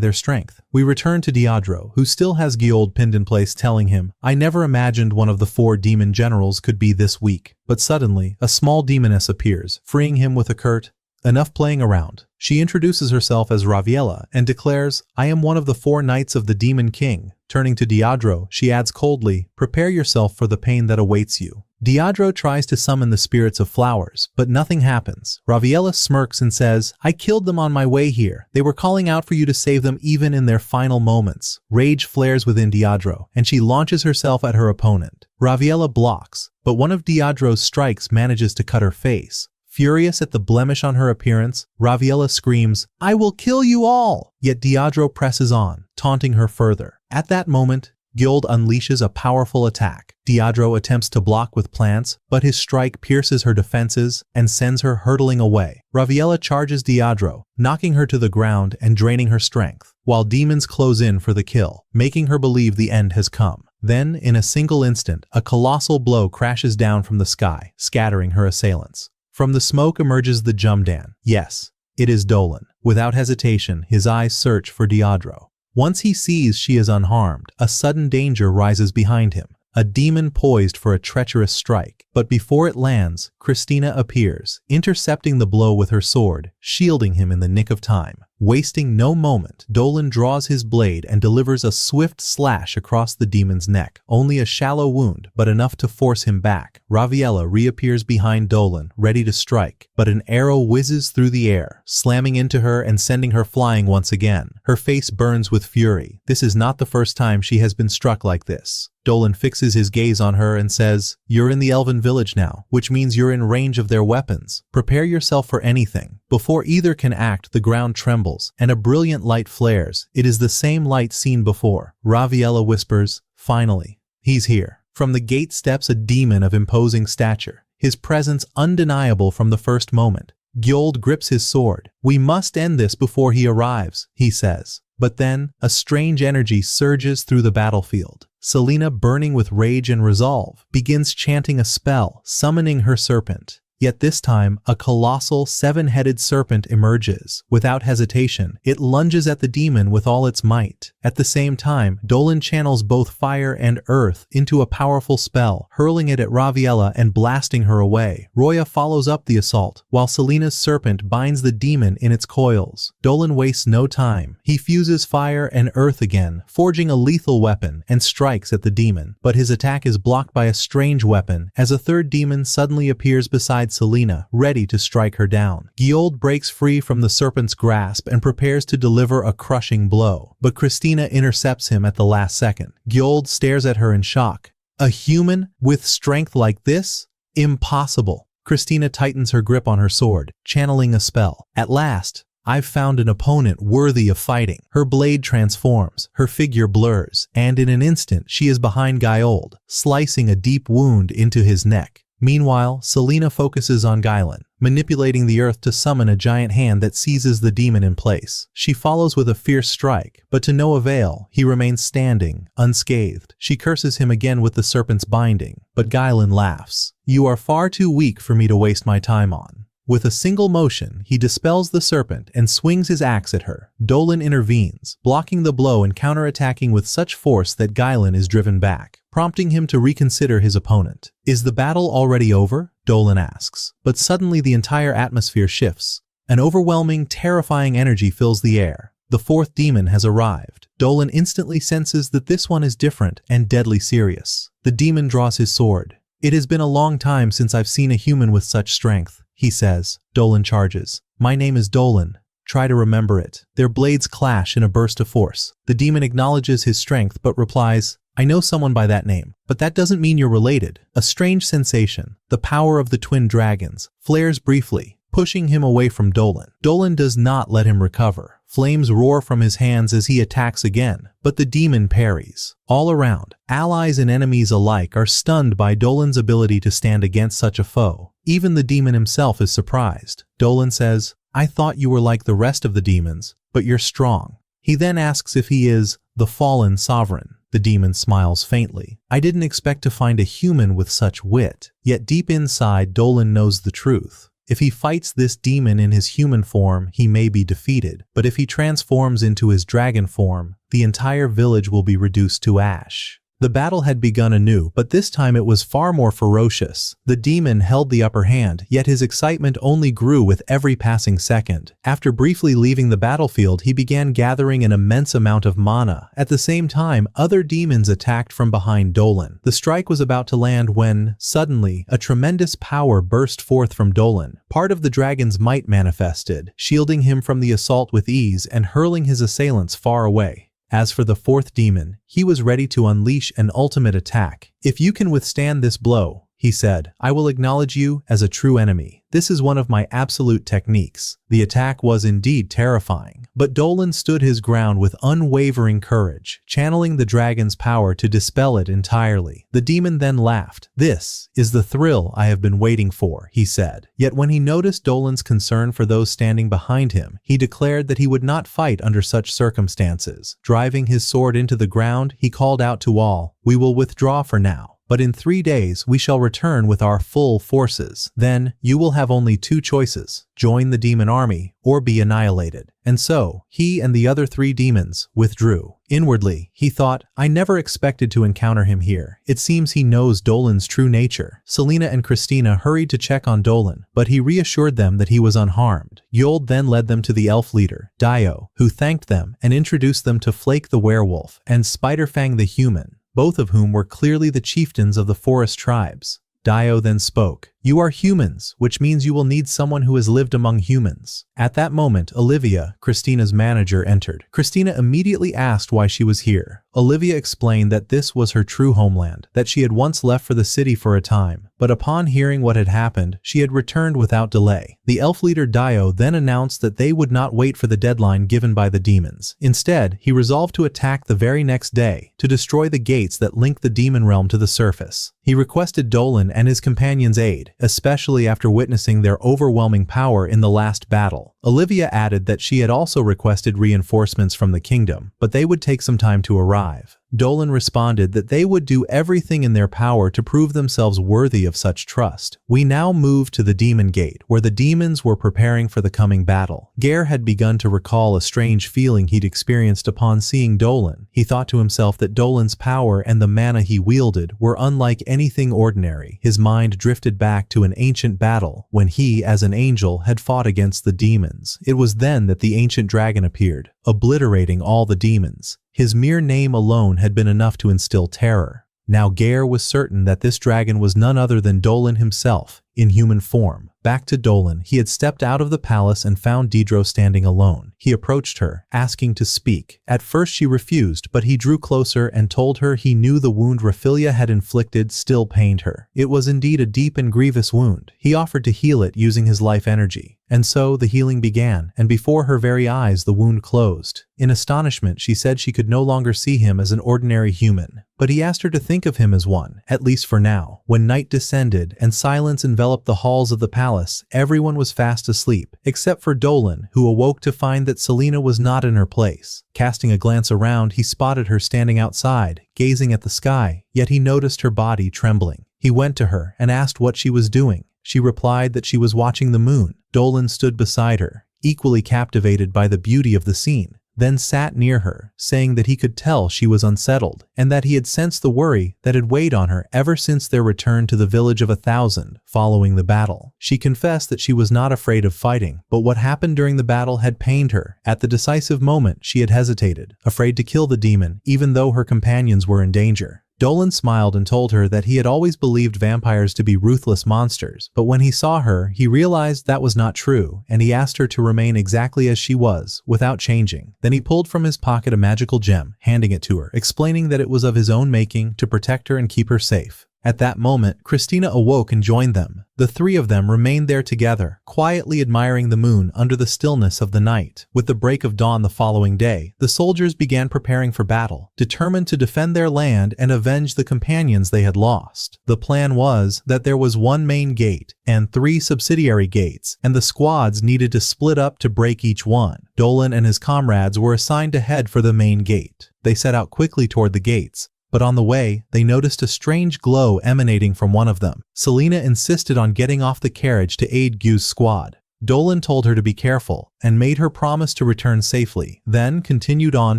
their strength. We return to Diodro, who still has Gyold pinned in place, telling him, "I never imagined one of the 4 demon generals could be this weak." But suddenly, a small demoness appears, freeing him with a curt, "Enough playing around." She introduces herself as Raviella and declares, "I am one of the 4 knights of the Demon King." Turning to Diodro, she adds coldly, "Prepare yourself for the pain that awaits you." Diodro tries to summon the spirits of flowers, but nothing happens. Raviella smirks and says, "I killed them on my way here. They were calling out for you to save them even in their final moments." Rage flares within Diodro, and she launches herself at her opponent. Raviella blocks, but one of Diodro's strikes manages to cut her face. Furious at the blemish on her appearance, Raviella screams, "I will kill you all!" Yet Diodro presses on, taunting her further. At that moment, Gyold unleashes a powerful attack. Diodro attempts to block with plants, but his strike pierces her defenses and sends her hurtling away. Raviella charges Diodro, knocking her to the ground and draining her strength, while demons close in for the kill, making her believe the end has come. Then, in a single instant, a colossal blow crashes down from the sky, scattering her assailants. From the smoke emerges the Jumdan. Yes, it is Dolan. Without hesitation, his eyes search for Diodro. Once he sees she is unharmed, a sudden danger rises behind him, a demon poised for a treacherous strike. But before it lands, Christina appears, intercepting the blow with her sword, shielding him in the nick of time. Wasting no moment, Dolan draws his blade and delivers a swift slash across the demon's neck. Only a shallow wound, but enough to force him back. Raviella reappears behind Dolan, ready to strike, but an arrow whizzes through the air, slamming into her and sending her flying once again. Her face burns with fury. This is not the first time she has been struck like this. Dolan fixes his gaze on her and says, "You're in the elven village now, which means you're in range of their weapons. Prepare yourself for anything." Before either can act, the ground trembles, and a brilliant light flares. It is the same light seen before. Raviella whispers, "Finally, he's here." From the gate steps a demon of imposing stature, his presence undeniable from the first moment. Gyold grips his sword. "We must end this before he arrives," he says. But then, a strange energy surges through the battlefield. Selena, burning with rage and resolve, begins chanting a spell, summoning her serpent. Yet this time, a colossal 7-headed serpent emerges. Without hesitation, it lunges at the demon with all its might. At the same time, Dolan channels both fire and earth into a powerful spell, hurling it at Raviella and blasting her away. Roya follows up the assault, while Selena's serpent binds the demon in its coils. Dolan wastes no time. He fuses fire and earth again, forging a lethal weapon, and strikes at the demon. But his attack is blocked by a strange weapon, as a third demon suddenly appears beside Selena, ready to strike her down. Gyold breaks free from the serpent's grasp and prepares to deliver a crushing blow, but Christina intercepts him at the last second. Gyold stares at her in shock. A human with strength like this? Impossible. Christina tightens her grip on her sword, channeling a spell. At last, I've found an opponent worthy of fighting. Her blade transforms, her figure blurs, and in an instant she is behind Gyold, slicing a deep wound into his neck. Meanwhile, Selena focuses on Gailen, manipulating the earth to summon a giant hand that seizes the demon in place. She follows with a fierce strike, but to no avail. He remains standing, unscathed. She curses him again with the serpent's binding, but Gailen laughs. "You are far too weak for me to waste my time on." With a single motion, he dispels the serpent and swings his axe at her. Dolan intervenes, blocking the blow and counterattacking with such force that Gailen is driven back, prompting him to reconsider his opponent. "Is the battle already over?" Dolan asks. But suddenly the entire atmosphere shifts. An overwhelming, terrifying energy fills the air. The fourth demon has arrived. Dolan instantly senses that this one is different and deadly serious. The demon draws his sword. "It has been a long time since I've seen a human with such strength," he says. Dolan charges. "My name is Dolan. Try to remember it." Their blades clash in a burst of force. The demon acknowledges his strength but replies, "I know someone by that name, but that doesn't mean you're related." A strange sensation, the power of the twin dragons, flares briefly, pushing him away from Dolan. Dolan does not let him recover. Flames roar from his hands as he attacks again, but the demon parries. All around, allies and enemies alike are stunned by Dolan's ability to stand against such a foe. Even the demon himself is surprised. Dolan says, "I thought you were like the rest of the demons, but you're strong." He then asks if he is the fallen sovereign. The demon smiles faintly. "I didn't expect to find a human with such wit." Yet deep inside, Dolan knows the truth. If he fights this demon in his human form, he may be defeated. But if he transforms into his dragon form, the entire village will be reduced to ash. The battle had begun anew, but this time it was far more ferocious. The demon held the upper hand, yet his excitement only grew with every passing second. After briefly leaving the battlefield, he began gathering an immense amount of mana. At the same time, other demons attacked from behind Dolan. The strike was about to land when, suddenly, a tremendous power burst forth from Dolan. Part of the dragon's might manifested, shielding him from the assault with ease and hurling his assailants far away. As for the fourth demon, he was ready to unleash an ultimate attack. "If you can withstand this blow," he said, "I will acknowledge you as a true enemy. This is one of my absolute techniques." The attack was indeed terrifying, but Dolan stood his ground with unwavering courage, channeling the dragon's power to dispel it entirely. The demon then laughed. "This is the thrill I have been waiting for," he said. Yet when he noticed Dolan's concern for those standing behind him, he declared that he would not fight under such circumstances. Driving his sword into the ground, he called out to all, "We will withdraw for now. But in 3 days we shall return with our full forces. Then you will have only 2 choices, join the demon army or be annihilated." And so, he and the other 3 demons withdrew. Inwardly, he thought, "I never expected to encounter him here. It seems he knows Dolan's true nature." Selena and Christina hurried to check on Dolan, but he reassured them that he was unharmed. Yold then led them to the elf leader, Dio, who thanked them and introduced them to Flake the werewolf and Spiderfang the human, both of whom were clearly the chieftains of the forest tribes. Dio then spoke, "You are humans, which means you will need someone who has lived among humans." At that moment, Olivia, Christina's manager, entered. Christina immediately asked why she was here. Olivia explained that this was her true homeland, that she had once left for the city for a time, but upon hearing what had happened, she had returned without delay. The elf leader Dio then announced that they would not wait for the deadline given by the demons. Instead, he resolved to attack the very next day, to destroy the gates that link the demon realm to the surface. He requested Dolan and his companions' aid, especially after witnessing their overwhelming power in the last battle. Olivia added that she had also requested reinforcements from the kingdom, but they would take some time to arrive. Dolan responded that they would do everything in their power to prove themselves worthy of such trust. We now move to the Demon Gate, where the demons were preparing for the coming battle. Gare had begun to recall a strange feeling he'd experienced upon seeing Dolan. He thought to himself that Dolan's power and the mana he wielded were unlike anything ordinary. His mind drifted back to an ancient battle when he, as an angel, had fought against the demons. It was then that the ancient dragon appeared, obliterating all the demons. His mere name alone had been enough to instill terror. Now Gare was certain that this dragon was none other than Dolan himself, in human form. Back to Dolan, he had stepped out of the palace and found Deidre standing alone. He approached her, asking to speak. At first she refused, but he drew closer and told her he knew the wound Raphilia had inflicted still pained her. It was indeed a deep and grievous wound. He offered to heal it using his life energy. And so the healing began, and before her very eyes the wound closed. In astonishment, she said she could no longer see him as an ordinary human. But he asked her to think of him as one, at least for now. When night descended and silence enveloped the halls of the palace, everyone was fast asleep, except for Dolan, who awoke to find that Selena was not in her place. Casting a glance around, he spotted her standing outside, gazing at the sky, yet he noticed her body trembling. He went to her and asked what she was doing. She replied that she was watching the moon. Dolan stood beside her, equally captivated by the beauty of the scene. then sat near her, saying that he could tell she was unsettled, and that he had sensed the worry that had weighed on her ever since their return to the village of 1,000 following the battle. She confessed that she was not afraid of fighting, but what happened during the battle had pained her. At the decisive moment, she had hesitated, afraid to kill the demon, even though her companions were in danger. Dolan smiled and told her that he had always believed vampires to be ruthless monsters, but when he saw her, he realized that was not true, and he asked her to remain exactly as she was, without changing. Then he pulled from his pocket a magical gem, handing it to her, explaining that it was of his own making to protect her and keep her safe. At that moment, Christina awoke and joined them. The three of them remained there together, quietly admiring the moon under the stillness of the night. With the break of dawn the following day, the soldiers began preparing for battle, determined to defend their land and avenge the companions they had lost. The plan was that there was one main gate and 3 subsidiary gates, and the squads needed to split up to break each one. Dolan and his comrades were assigned to head for the main gate. They set out quickly toward the gates, but on the way, they noticed a strange glow emanating from one of them. Selena insisted on getting off the carriage to aid Gyu's squad. Dolan told her to be careful and made her promise to return safely, then continued on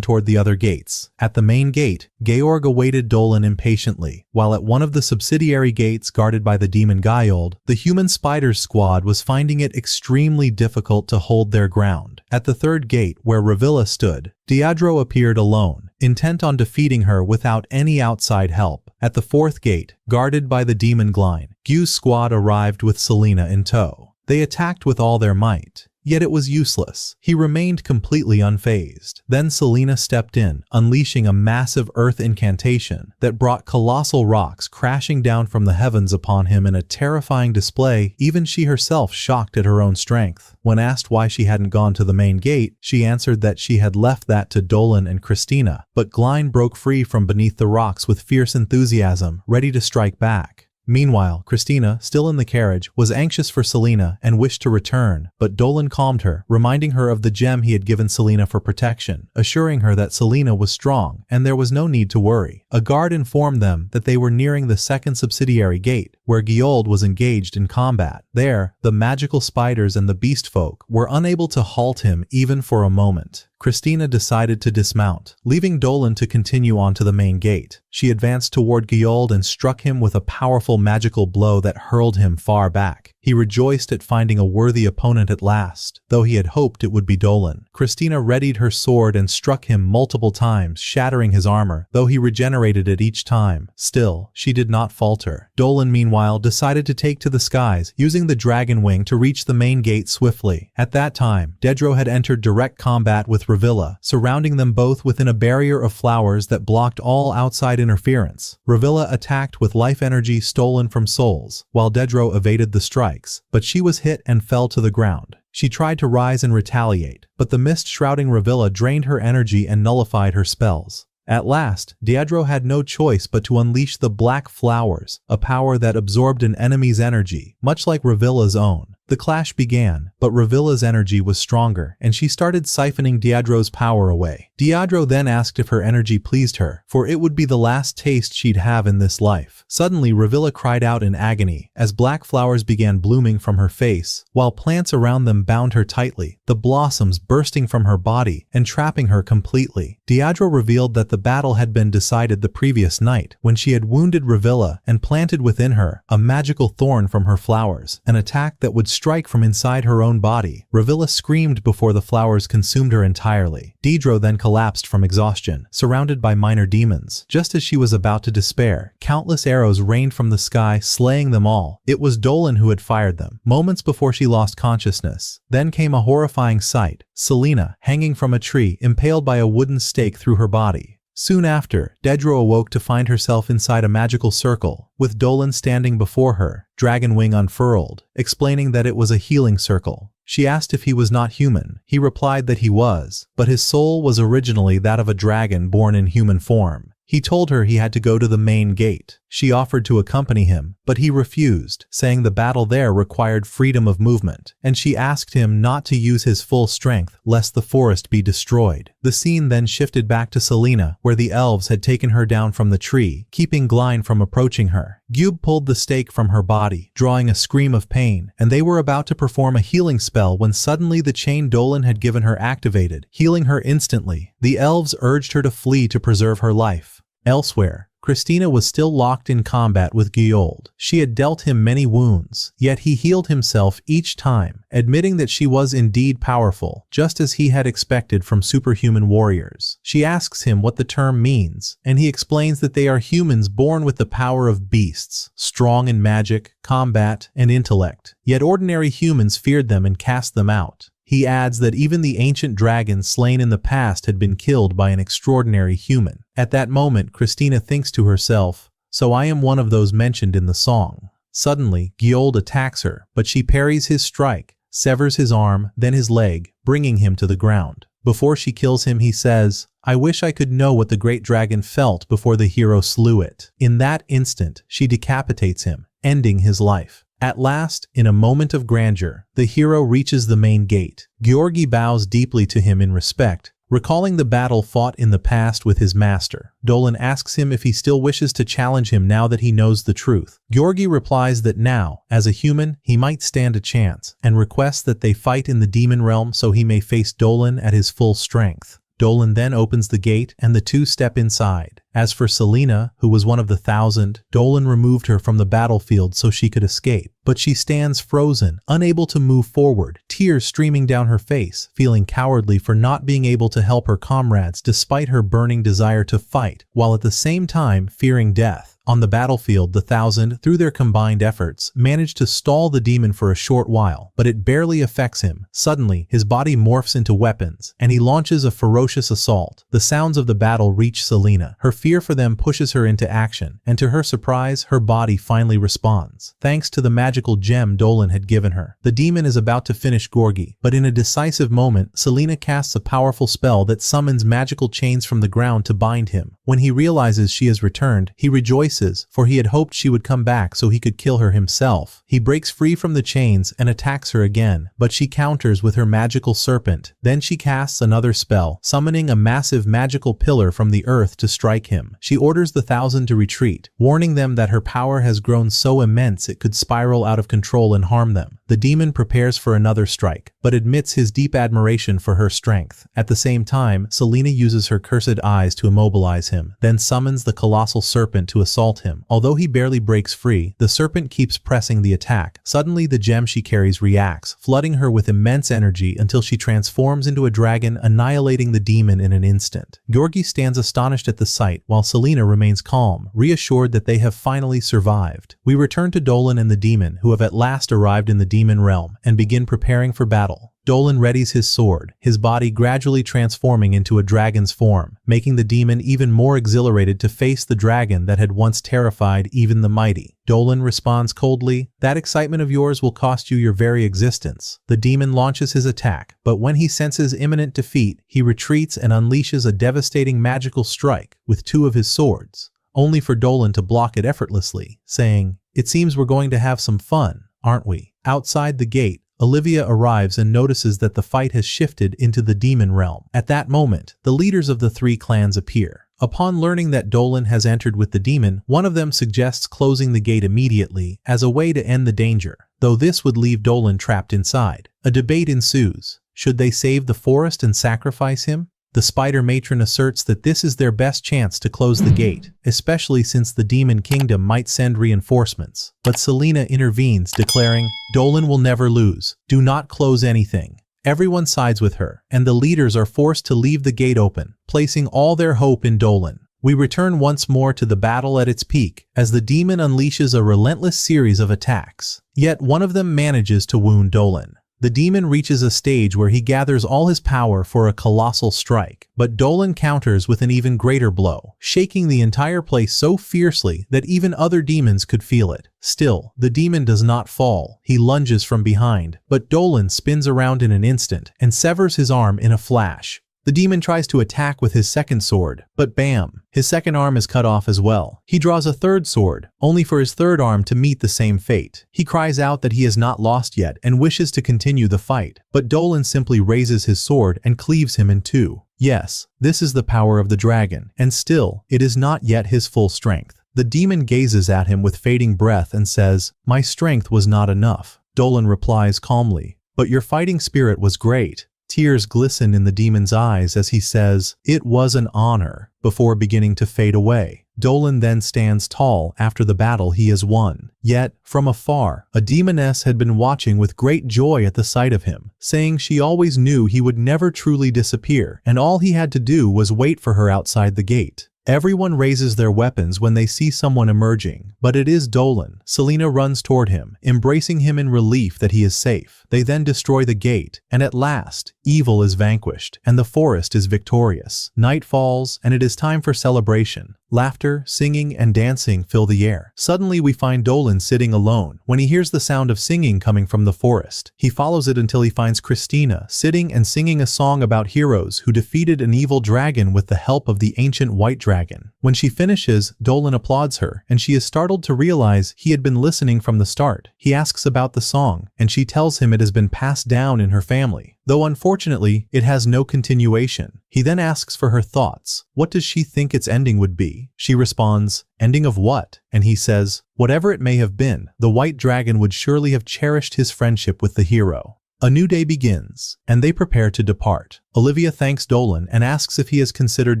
toward the other gates. At the main gate, Georg awaited Dolan impatiently, while at one of the subsidiary gates guarded by the demon Gyold, the human spiders squad was finding it extremely difficult to hold their ground. At the third gate, where Revilla stood, Diadro appeared alone, intent on defeating her without any outside help. At the fourth gate, guarded by the demon Glein, Gyu's squad arrived with Selena in tow. They attacked with all their might, yet it was useless. He remained completely unfazed. Then Selena stepped in, unleashing a massive earth incantation that brought colossal rocks crashing down from the heavens upon him in a terrifying display, even she herself shocked at her own strength. When asked why she hadn't gone to the main gate, she answered that she had left that to Dolan and Christina, but Glein broke free from beneath the rocks with fierce enthusiasm, ready to strike back. Meanwhile, Christina, still in the carriage, was anxious for Selena and wished to return, but Dolan calmed her, reminding her of the gem he had given Selena for protection, assuring her that Selena was strong and there was no need to worry. A guard informed them that they were nearing the second subsidiary gate, where Gyold was engaged in combat. There, the magical spiders and the beast folk were unable to halt him even for a moment. Christina decided to dismount, leaving Dolan to continue on to the main gate. She advanced toward Gyold and struck him with a powerful magical blow that hurled him far back. He rejoiced at finding a worthy opponent at last, though he had hoped it would be Dolan. Christina readied her sword and struck him multiple times, shattering his armor, though he regenerated it each time. Still, she did not falter. Dolan, meanwhile, decided to take to the skies, using the dragon wing to reach the main gate swiftly. At that time, Dedro had entered direct combat with Revilla, surrounding them both within a barrier of flowers that blocked all outside interference. Revilla attacked with life energy stolen from souls, while Dedro evaded the strikes, but she was hit and fell to the ground. She tried to rise and retaliate, but the mist shrouding Revilla drained her energy and nullified her spells. At last, Diadro had no choice but to unleash the Black Flowers, a power that absorbed an enemy's energy, much like Revilla's own. The clash began, but Revilla's energy was stronger, and she started siphoning Diadro's power away. Diadro then asked if her energy pleased her, for it would be the last taste she'd have in this life. Suddenly, Revilla cried out in agony, as black flowers began blooming from her face, while plants around them bound her tightly, the blossoms bursting from her body and trapping her completely. Diadro revealed that the battle had been decided the previous night, when she had wounded Revilla and planted within her a magical thorn from her flowers, an attack that would strike from inside her own body. Revilla screamed before the flowers consumed her entirely. Diadro then collapsed from exhaustion, surrounded by minor demons. Just as she was about to despair, countless arrows rained from the sky, slaying them all. It was Dolan who had fired them, moments before she lost consciousness. Then came a horrifying sight: Selena, hanging from a tree, impaled by a wooden stake through her body. Soon after, Dedro awoke to find herself inside a magical circle, with Dolan standing before her, dragon wing unfurled, explaining that it was a healing circle. She asked if he was not human. He replied that he was, but his soul was originally that of a dragon born in human form. He told her he had to go to the main gate. She offered to accompany him, but he refused, saying the battle there required freedom of movement, and she asked him not to use his full strength lest the forest be destroyed. The scene then shifted back to Selena, where the elves had taken her down from the tree, keeping Glein from approaching her. Gyub pulled the stake from her body, drawing a scream of pain, and they were about to perform a healing spell when suddenly the chain Dolan had given her activated, healing her instantly. The elves urged her to flee to preserve her life. Elsewhere, Christina was still locked in combat with Gyold. She had dealt him many wounds, yet he healed himself each time, admitting that she was indeed powerful, just as he had expected from superhuman warriors. She asks him what the term means, and he explains that they are humans born with the power of beasts, strong in magic, combat, and intellect. Yet ordinary humans feared them and cast them out. He adds that even the ancient dragons slain in the past had been killed by an extraordinary human. At that moment, Christina thinks to herself, "So I am one of those mentioned in the song." Suddenly, Gyold attacks her, but she parries his strike, severs his arm, then his leg, bringing him to the ground. Before she kills him, he says, "I wish I could know what the great dragon felt before the hero slew it." In that instant, she decapitates him, ending his life. At last, in a moment of grandeur, the hero reaches the main gate. Georgi bows deeply to him in respect, recalling the battle fought in the past with his master. Dolan asks him if he still wishes to challenge him now that he knows the truth. Georgi replies that now, as a human, he might stand a chance, and requests that they fight in the demon realm so he may face Dolan at his full strength. Dolan then opens the gate and the two step inside. As for Selena, who was one of the 1,000, Dolan removed her from the battlefield so she could escape. But she stands frozen, unable to move forward, tears streaming down her face, feeling cowardly for not being able to help her comrades despite her burning desire to fight, while at the same time fearing death. On the battlefield, the 1,000, through their combined efforts, managed to stall the demon for a short while, but it barely affects him. Suddenly, his body morphs into weapons, and he launches a ferocious assault. The sounds of the battle reach Selena. Her fear for them pushes her into action, and to her surprise, her body finally responds. Thanks to the magical gem Dolan had given her, the demon is about to finish Georgi, but in a decisive moment, Selena casts a powerful spell that summons magical chains from the ground to bind him. When he realizes she has returned, he rejoices, for he had hoped she would come back so he could kill her himself. He breaks free from the chains and attacks her again, but she counters with her magical serpent. Then she casts another spell, summoning a massive magical pillar from the earth to strike him. She orders the 1,000 to retreat, warning them that her power has grown so immense it could spiral out of control and harm them. The demon prepares for another strike, but admits his deep admiration for her strength. At the same time, Selena uses her cursed eyes to immobilize him, then summons the colossal serpent to assault him. Although he barely breaks free, the serpent keeps pressing the attack. Suddenly, the gem she carries reacts, flooding her with immense energy until she transforms into a dragon, annihilating the demon in an instant. Georgi stands astonished at the sight, while Selena remains calm, reassured that they have finally survived. We return to Dolan and the demon, who have at last arrived in the demon realm, and begin preparing for battle. Dolan readies his sword, his body gradually transforming into a dragon's form, making the demon even more exhilarated to face the dragon that had once terrified even the mighty. Dolan responds coldly, "That excitement of yours will cost you your very existence." The demon launches his attack, but when he senses imminent defeat, he retreats and unleashes a devastating magical strike with two of his swords, only for Dolan to block it effortlessly, saying, "It seems we're going to have some fun, aren't we?" Outside the gate, Olivia arrives and notices that the fight has shifted into the demon realm. At that moment, the leaders of the three clans appear. Upon learning that Dolan has entered with the demon, one of them suggests closing the gate immediately as a way to end the danger, though this would leave Dolan trapped inside. A debate ensues. Should they save the forest and sacrifice him? The spider matron asserts that this is their best chance to close the gate, especially since the demon kingdom might send reinforcements. But Selena intervenes, declaring, "Dolan will never lose. Do not close anything." Everyone sides with her, and the leaders are forced to leave the gate open, placing all their hope in Dolan. We return once more to the battle at its peak, as the demon unleashes a relentless series of attacks. Yet one of them manages to wound Dolan. The demon reaches a stage where he gathers all his power for a colossal strike, but Dolan counters with an even greater blow, shaking the entire place so fiercely that even other demons could feel it. Still, the demon does not fall. He lunges from behind, but Dolan spins around in an instant and severs his arm in a flash. The demon tries to attack with his second sword, but bam! His second arm is cut off as well. He draws a third sword, only for his third arm to meet the same fate. He cries out that he has not lost yet and wishes to continue the fight, but Dolan simply raises his sword and cleaves him in two. Yes, this is the power of the dragon, and still, it is not yet his full strength. The demon gazes at him with fading breath and says, "My strength was not enough." Dolan replies calmly, "But your fighting spirit was great." Tears glisten in the demon's eyes as he says, "It was an honor," before beginning to fade away. Dolan then stands tall after the battle he has won. Yet, from afar, a demoness had been watching with great joy at the sight of him, saying she always knew he would never truly disappear, and all he had to do was wait for her outside the gate. Everyone raises their weapons when they see someone emerging, but it is Dolan. Selena runs toward him, embracing him in relief that he is safe. They then destroy the gate, and at last, evil is vanquished, and the forest is victorious. Night falls, and it is time for celebration. Laughter, singing, and dancing fill the air. Suddenly we find Dolan sitting alone when he hears the sound of singing coming from the forest. He follows it until he finds Christina sitting and singing a song about heroes who defeated an evil dragon with the help of the ancient white dragon. When she finishes, Dolan applauds her, and she is startled to realize he had been listening from the start. He asks about the song, and she tells him it has been passed down in her family, though unfortunately, it has no continuation. He then asks for her thoughts. What does she think its ending would be? She responds, "Ending of what?" And he says, "Whatever it may have been, the white dragon would surely have cherished his friendship with the hero." A new day begins, and they prepare to depart. Olivia thanks Dolan and asks if he has considered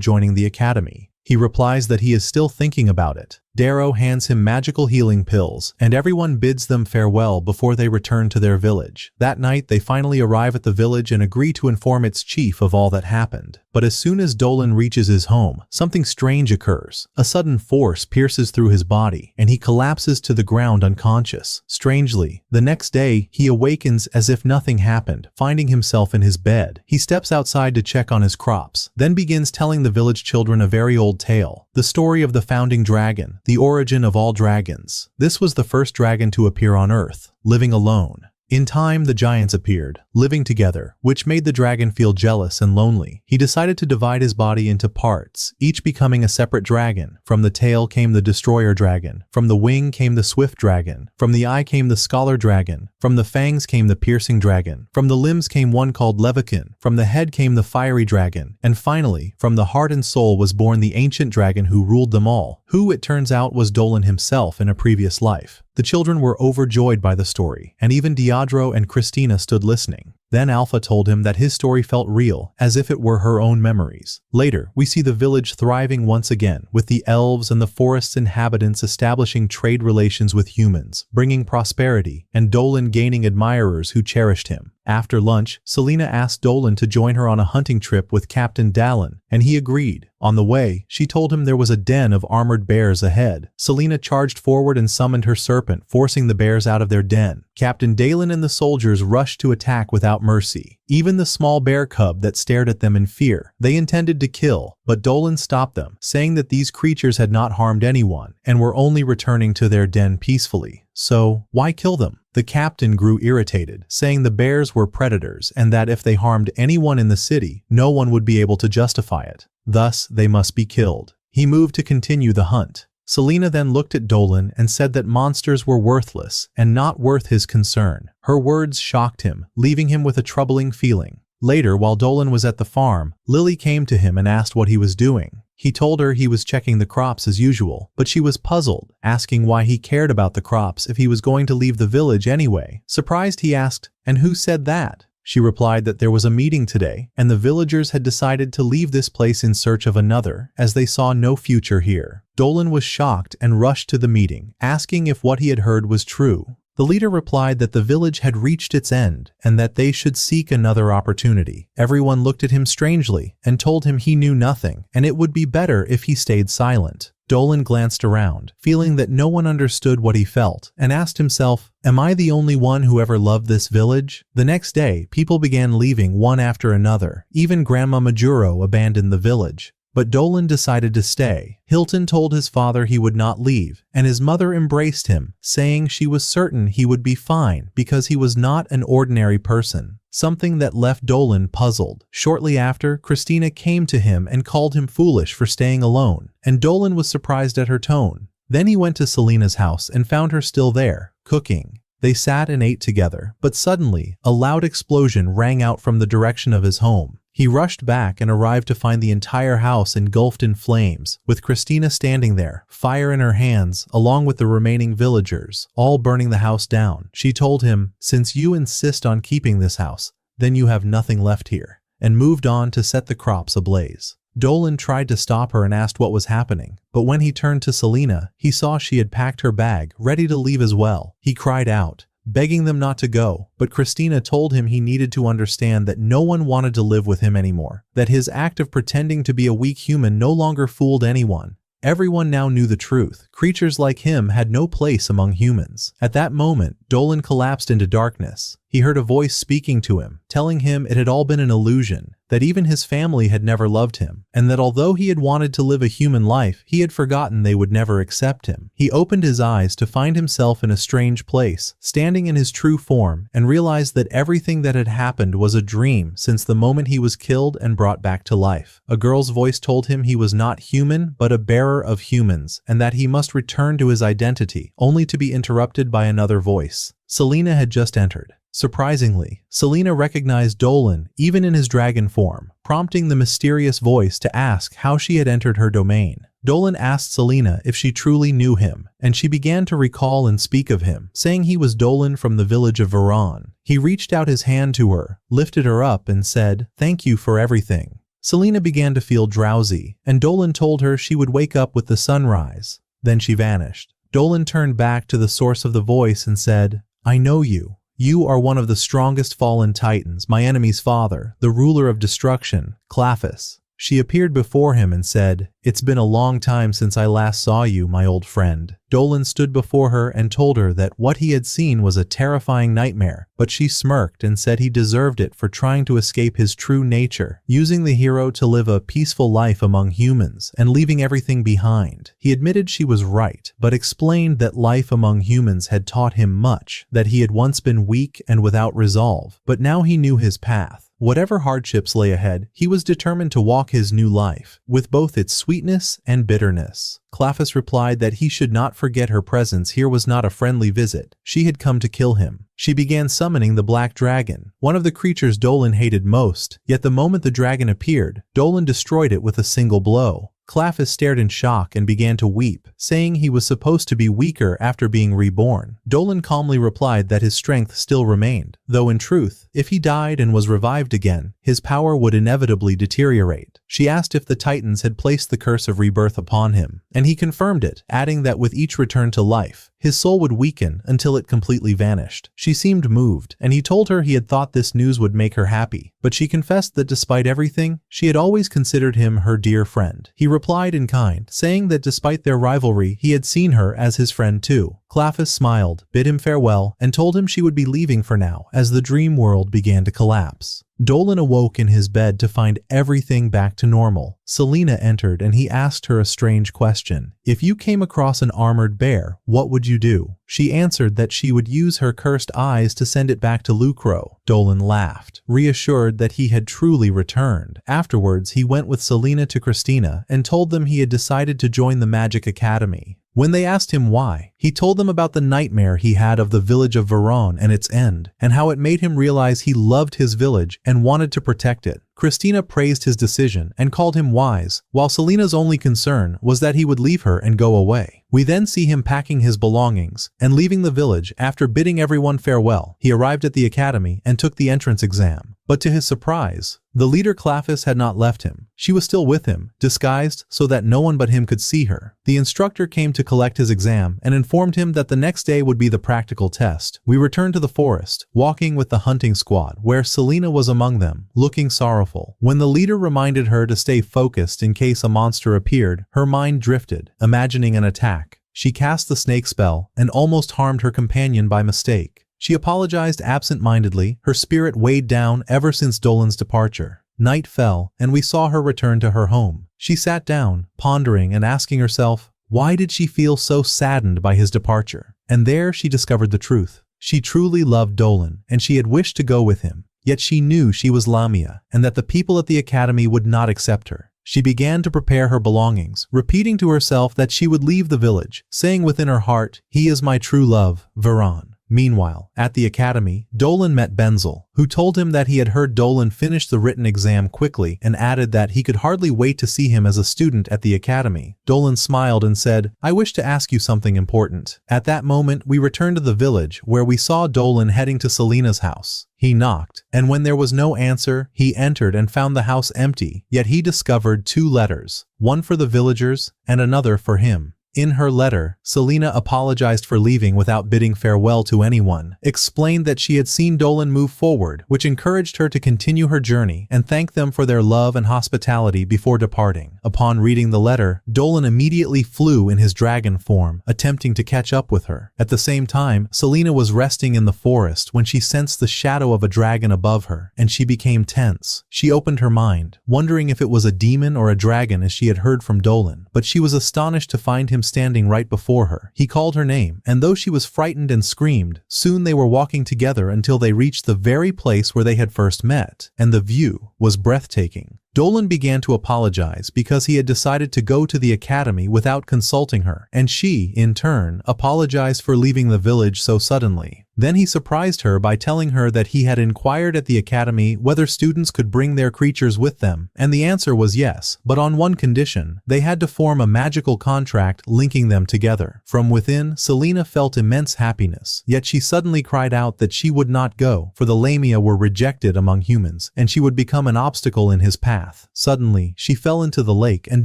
joining the academy. He replies that he is still thinking about it. Darrow hands him magical healing pills, and everyone bids them farewell before they return to their village. That night, they finally arrive at the village and agree to inform its chief of all that happened. But as soon as Dolan reaches his home, something strange occurs. A sudden force pierces through his body, and he collapses to the ground unconscious. Strangely, the next day, he awakens as if nothing happened, finding himself in his bed. He steps outside to check on his crops, then begins telling the village children a very old tale. The story of the founding dragon, the origin of all dragons. This was the first dragon to appear on Earth, living alone. In time, the giants appeared, living together, which made the dragon feel jealous and lonely. He decided to divide his body into parts, each becoming a separate dragon. From the tail came the destroyer dragon. From the wing came the swift dragon. From the eye came the scholar dragon. From the fangs came the piercing dragon. From the limbs came one called Levikin. From the head came the fiery dragon. And finally, from the heart and soul was born the ancient dragon who ruled them all, who it turns out was Dolan himself in a previous life. The children were overjoyed by the story, and even Diadro and Christina stood listening. Then Alpha told him that his story felt real, as if it were her own memories. Later, we see the village thriving once again, with the elves and the forest's inhabitants establishing trade relations with humans, bringing prosperity, and Dolan gaining admirers who cherished him. After lunch, Selena asked Dolan to join her on a hunting trip with Captain Dallin, and he agreed. On the way, she told him there was a den of armored bears ahead. Selena charged forward and summoned her serpent, forcing the bears out of their den. Captain Dallin and the soldiers rushed to attack without mercy. Even the small bear cub that stared at them in fear, they intended to kill, but Dolan stopped them, saying that these creatures had not harmed anyone and were only returning to their den peacefully. So, why kill them? The captain grew irritated, saying the bears were predators and that if they harmed anyone in the city, no one would be able to justify it. Thus, they must be killed. He moved to continue the hunt. Selena then looked at Dolan and said that monsters were worthless and not worth his concern. Her words shocked him, leaving him with a troubling feeling. Later, while Dolan was at the farm, Lily came to him and asked what he was doing. He told her he was checking the crops as usual, but she was puzzled, asking why he cared about the crops if he was going to leave the village anyway. Surprised, he asked, "And who said that?" She replied that there was a meeting today, and the villagers had decided to leave this place in search of another, as they saw no future here. Dolan was shocked and rushed to the meeting, asking if what he had heard was true. The leader replied that the village had reached its end and that they should seek another opportunity. Everyone looked at him strangely and told him he knew nothing and it would be better if he stayed silent. Dolan glanced around, feeling that no one understood what he felt, and asked himself, "Am I the only one who ever loved this village?" The next day, people began leaving one after another. Even Grandma Majuro abandoned the village. But Dolan decided to stay. Hilton told his father he would not leave, and his mother embraced him, saying she was certain he would be fine because he was not an ordinary person. Something that left Dolan puzzled. Shortly after, Christina came to him and called him foolish for staying alone, and Dolan was surprised at her tone. Then he went to Selena's house and found her still there, cooking. They sat and ate together, but suddenly, a loud explosion rang out from the direction of his home. He rushed back and arrived to find the entire house engulfed in flames, with Christina standing there, fire in her hands, along with the remaining villagers, all burning the house down. She told him, "Since you insist on keeping this house, then you have nothing left here," and moved on to set the crops ablaze. Dolan tried to stop her and asked what was happening, but when he turned to Selena, he saw she had packed her bag, ready to leave as well. He cried out, begging them not to go, but Christina told him he needed to understand that no one wanted to live with him anymore, that his act of pretending to be a weak human no longer fooled anyone. Everyone now knew the truth. Creatures like him had no place among humans. At that moment, Dolan collapsed into darkness. He heard a voice speaking to him, telling him it had all been an illusion, that even his family had never loved him, and that although he had wanted to live a human life, he had forgotten they would never accept him. He opened his eyes to find himself in a strange place, standing in his true form, and realized that everything that had happened was a dream since the moment he was killed and brought back to life. A girl's voice told him he was not human, but a bearer of humans, and that he must return to his identity, only to be interrupted by another voice. Selena had just entered. Surprisingly, Selena recognized Dolan even in his dragon form, prompting the mysterious voice to ask how she had entered her domain. Dolan asked Selena if she truly knew him, and she began to recall and speak of him, saying he was Dolan from the village of Veron. He reached out his hand to her, lifted her up, and said, "Thank you for everything." Selena began to feel drowsy, and Dolan told her she would wake up with the sunrise. Then she vanished. Dolan turned back to the source of the voice and said, "I know you. You are one of the strongest fallen titans, my enemy's father, the ruler of destruction, Claphus." She appeared before him and said, "It's been a long time since I last saw you, my old friend." Dolan stood before her and told her that what he had seen was a terrifying nightmare, but she smirked and said he deserved it for trying to escape his true nature, using the hero to live a peaceful life among humans and leaving everything behind. He admitted she was right, but explained that life among humans had taught him much, that he had once been weak and without resolve, but now he knew his path. Whatever hardships lay ahead, he was determined to walk his new life, with both its sweetness and bitterness. Claphus replied that he should not forget her presence here was not a friendly visit. She had come to kill him. She began summoning the black dragon, one of the creatures Dolan hated most, yet the moment the dragon appeared, Dolan destroyed it with a single blow. Claphus stared in shock and began to weep, saying he was supposed to be weaker after being reborn. Dolan calmly replied that his strength still remained, though in truth, if he died and was revived again, his power would inevitably deteriorate. She asked if the Titans had placed the curse of rebirth upon him, and he confirmed it, adding that with each return to life, his soul would weaken until it completely vanished. She seemed moved, and he told her he had thought this news would make her happy, but she confessed that despite everything, she had always considered him her dear friend. He replied in kind, saying that despite their rivalry, he had seen her as his friend too. Claphus smiled, bid him farewell, and told him she would be leaving for now as the dream world began to collapse. Dolan awoke in his bed to find everything back to normal. Selena entered and he asked her a strange question. If you came across an armored bear, what would you do? She answered that she would use her cursed eyes to send it back to Lucro. Dolan laughed, reassured that he had truly returned. Afterwards, he went with Selena to Christina and told them he had decided to join the Magic Academy. When they asked him why, he told them about the nightmare he had of the village of Veron and its end, and how it made him realize he loved his village and wanted to protect it. Christina praised his decision and called him wise, while Selena's only concern was that he would leave her and go away. We then see him packing his belongings and leaving the village. After bidding everyone farewell, he arrived at the academy and took the entrance exam. But to his surprise, the leader Claphus had not left him. She was still with him, disguised so that no one but him could see her. The instructor came to collect his exam and informed him that the next day would be the practical test. We returned to the forest, walking with the hunting squad, where Selena was among them, looking sorrowful. When the leader reminded her to stay focused in case a monster appeared, her mind drifted, imagining an attack. She cast the snake spell and almost harmed her companion by mistake. She apologized absent-mindedly, her spirit weighed down ever since Dolan's departure. Night fell, and we saw her return to her home. She sat down, pondering and asking herself, why did she feel so saddened by his departure? And there she discovered the truth. She truly loved Dolan, and she had wished to go with him. Yet she knew she was Lamia, and that the people at the academy would not accept her. She began to prepare her belongings, repeating to herself that she would leave the village, saying within her heart, "He is my true love, Veron." Meanwhile, at the academy, Dolan met Benzel, who told him that he had heard Dolan finish the written exam quickly and added that he could hardly wait to see him as a student at the academy. Dolan smiled and said, "I wish to ask you something important." At that moment, we returned to the village where we saw Dolan heading to Selena's house. He knocked, and when there was no answer, he entered and found the house empty, yet he discovered 2 letters, one for the villagers and another for him. In her letter, Selena apologized for leaving without bidding farewell to anyone, explained that she had seen Dolan move forward, which encouraged her to continue her journey, and thanked them for their love and hospitality before departing. Upon reading the letter, Dolan immediately flew in his dragon form, attempting to catch up with her. At the same time, Selena was resting in the forest when she sensed the shadow of a dragon above her, and she became tense. She opened her mind, wondering if it was a demon or a dragon as she had heard from Dolan, but she was astonished to find him standing right before her. He called her name, and though she was frightened and screamed, soon they were walking together until they reached the very place where they had first met, and the view was breathtaking. Dolan began to apologize because he had decided to go to the academy without consulting her, and she, in turn, apologized for leaving the village so suddenly. Then he surprised her by telling her that he had inquired at the academy whether students could bring their creatures with them, and the answer was yes, but on one condition: they had to form a magical contract linking them together. From within, Selena felt immense happiness, yet she suddenly cried out that she would not go, for the Lamia were rejected among humans, and she would become an obstacle in his path. Suddenly, she fell into the lake, and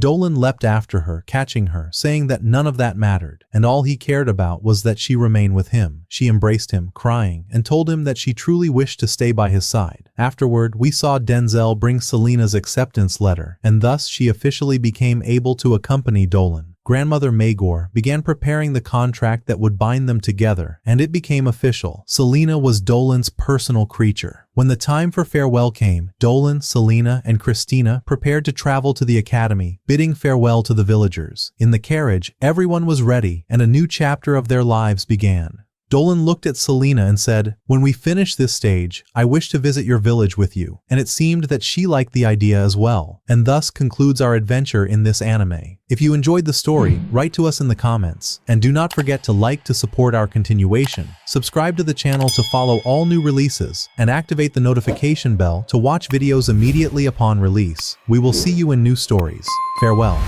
Dolan leapt after her, catching her, saying that none of that mattered, and all he cared about was that she remain with him. She embraced him, crying, and told him that she truly wished to stay by his side. Afterward, we saw Denzel bring Selena's acceptance letter, and thus she officially became able to accompany Dolan. Grandmother Magor began preparing the contract that would bind them together, and it became official. Selena was Dolan's personal creature. When the time for farewell came, Dolan, Selena, and Christina prepared to travel to the academy, bidding farewell to the villagers. In the carriage, everyone was ready, and a new chapter of their lives began. Dolan looked at Selena and said, "When we finish this stage, I wish to visit your village with you," and it seemed that she liked the idea as well. And thus concludes our adventure in this anime. If you enjoyed the story, write to us in the comments, and do not forget to like to support our continuation, subscribe to the channel to follow all new releases, and activate the notification bell to watch videos immediately upon release. We will see you in new stories. Farewell.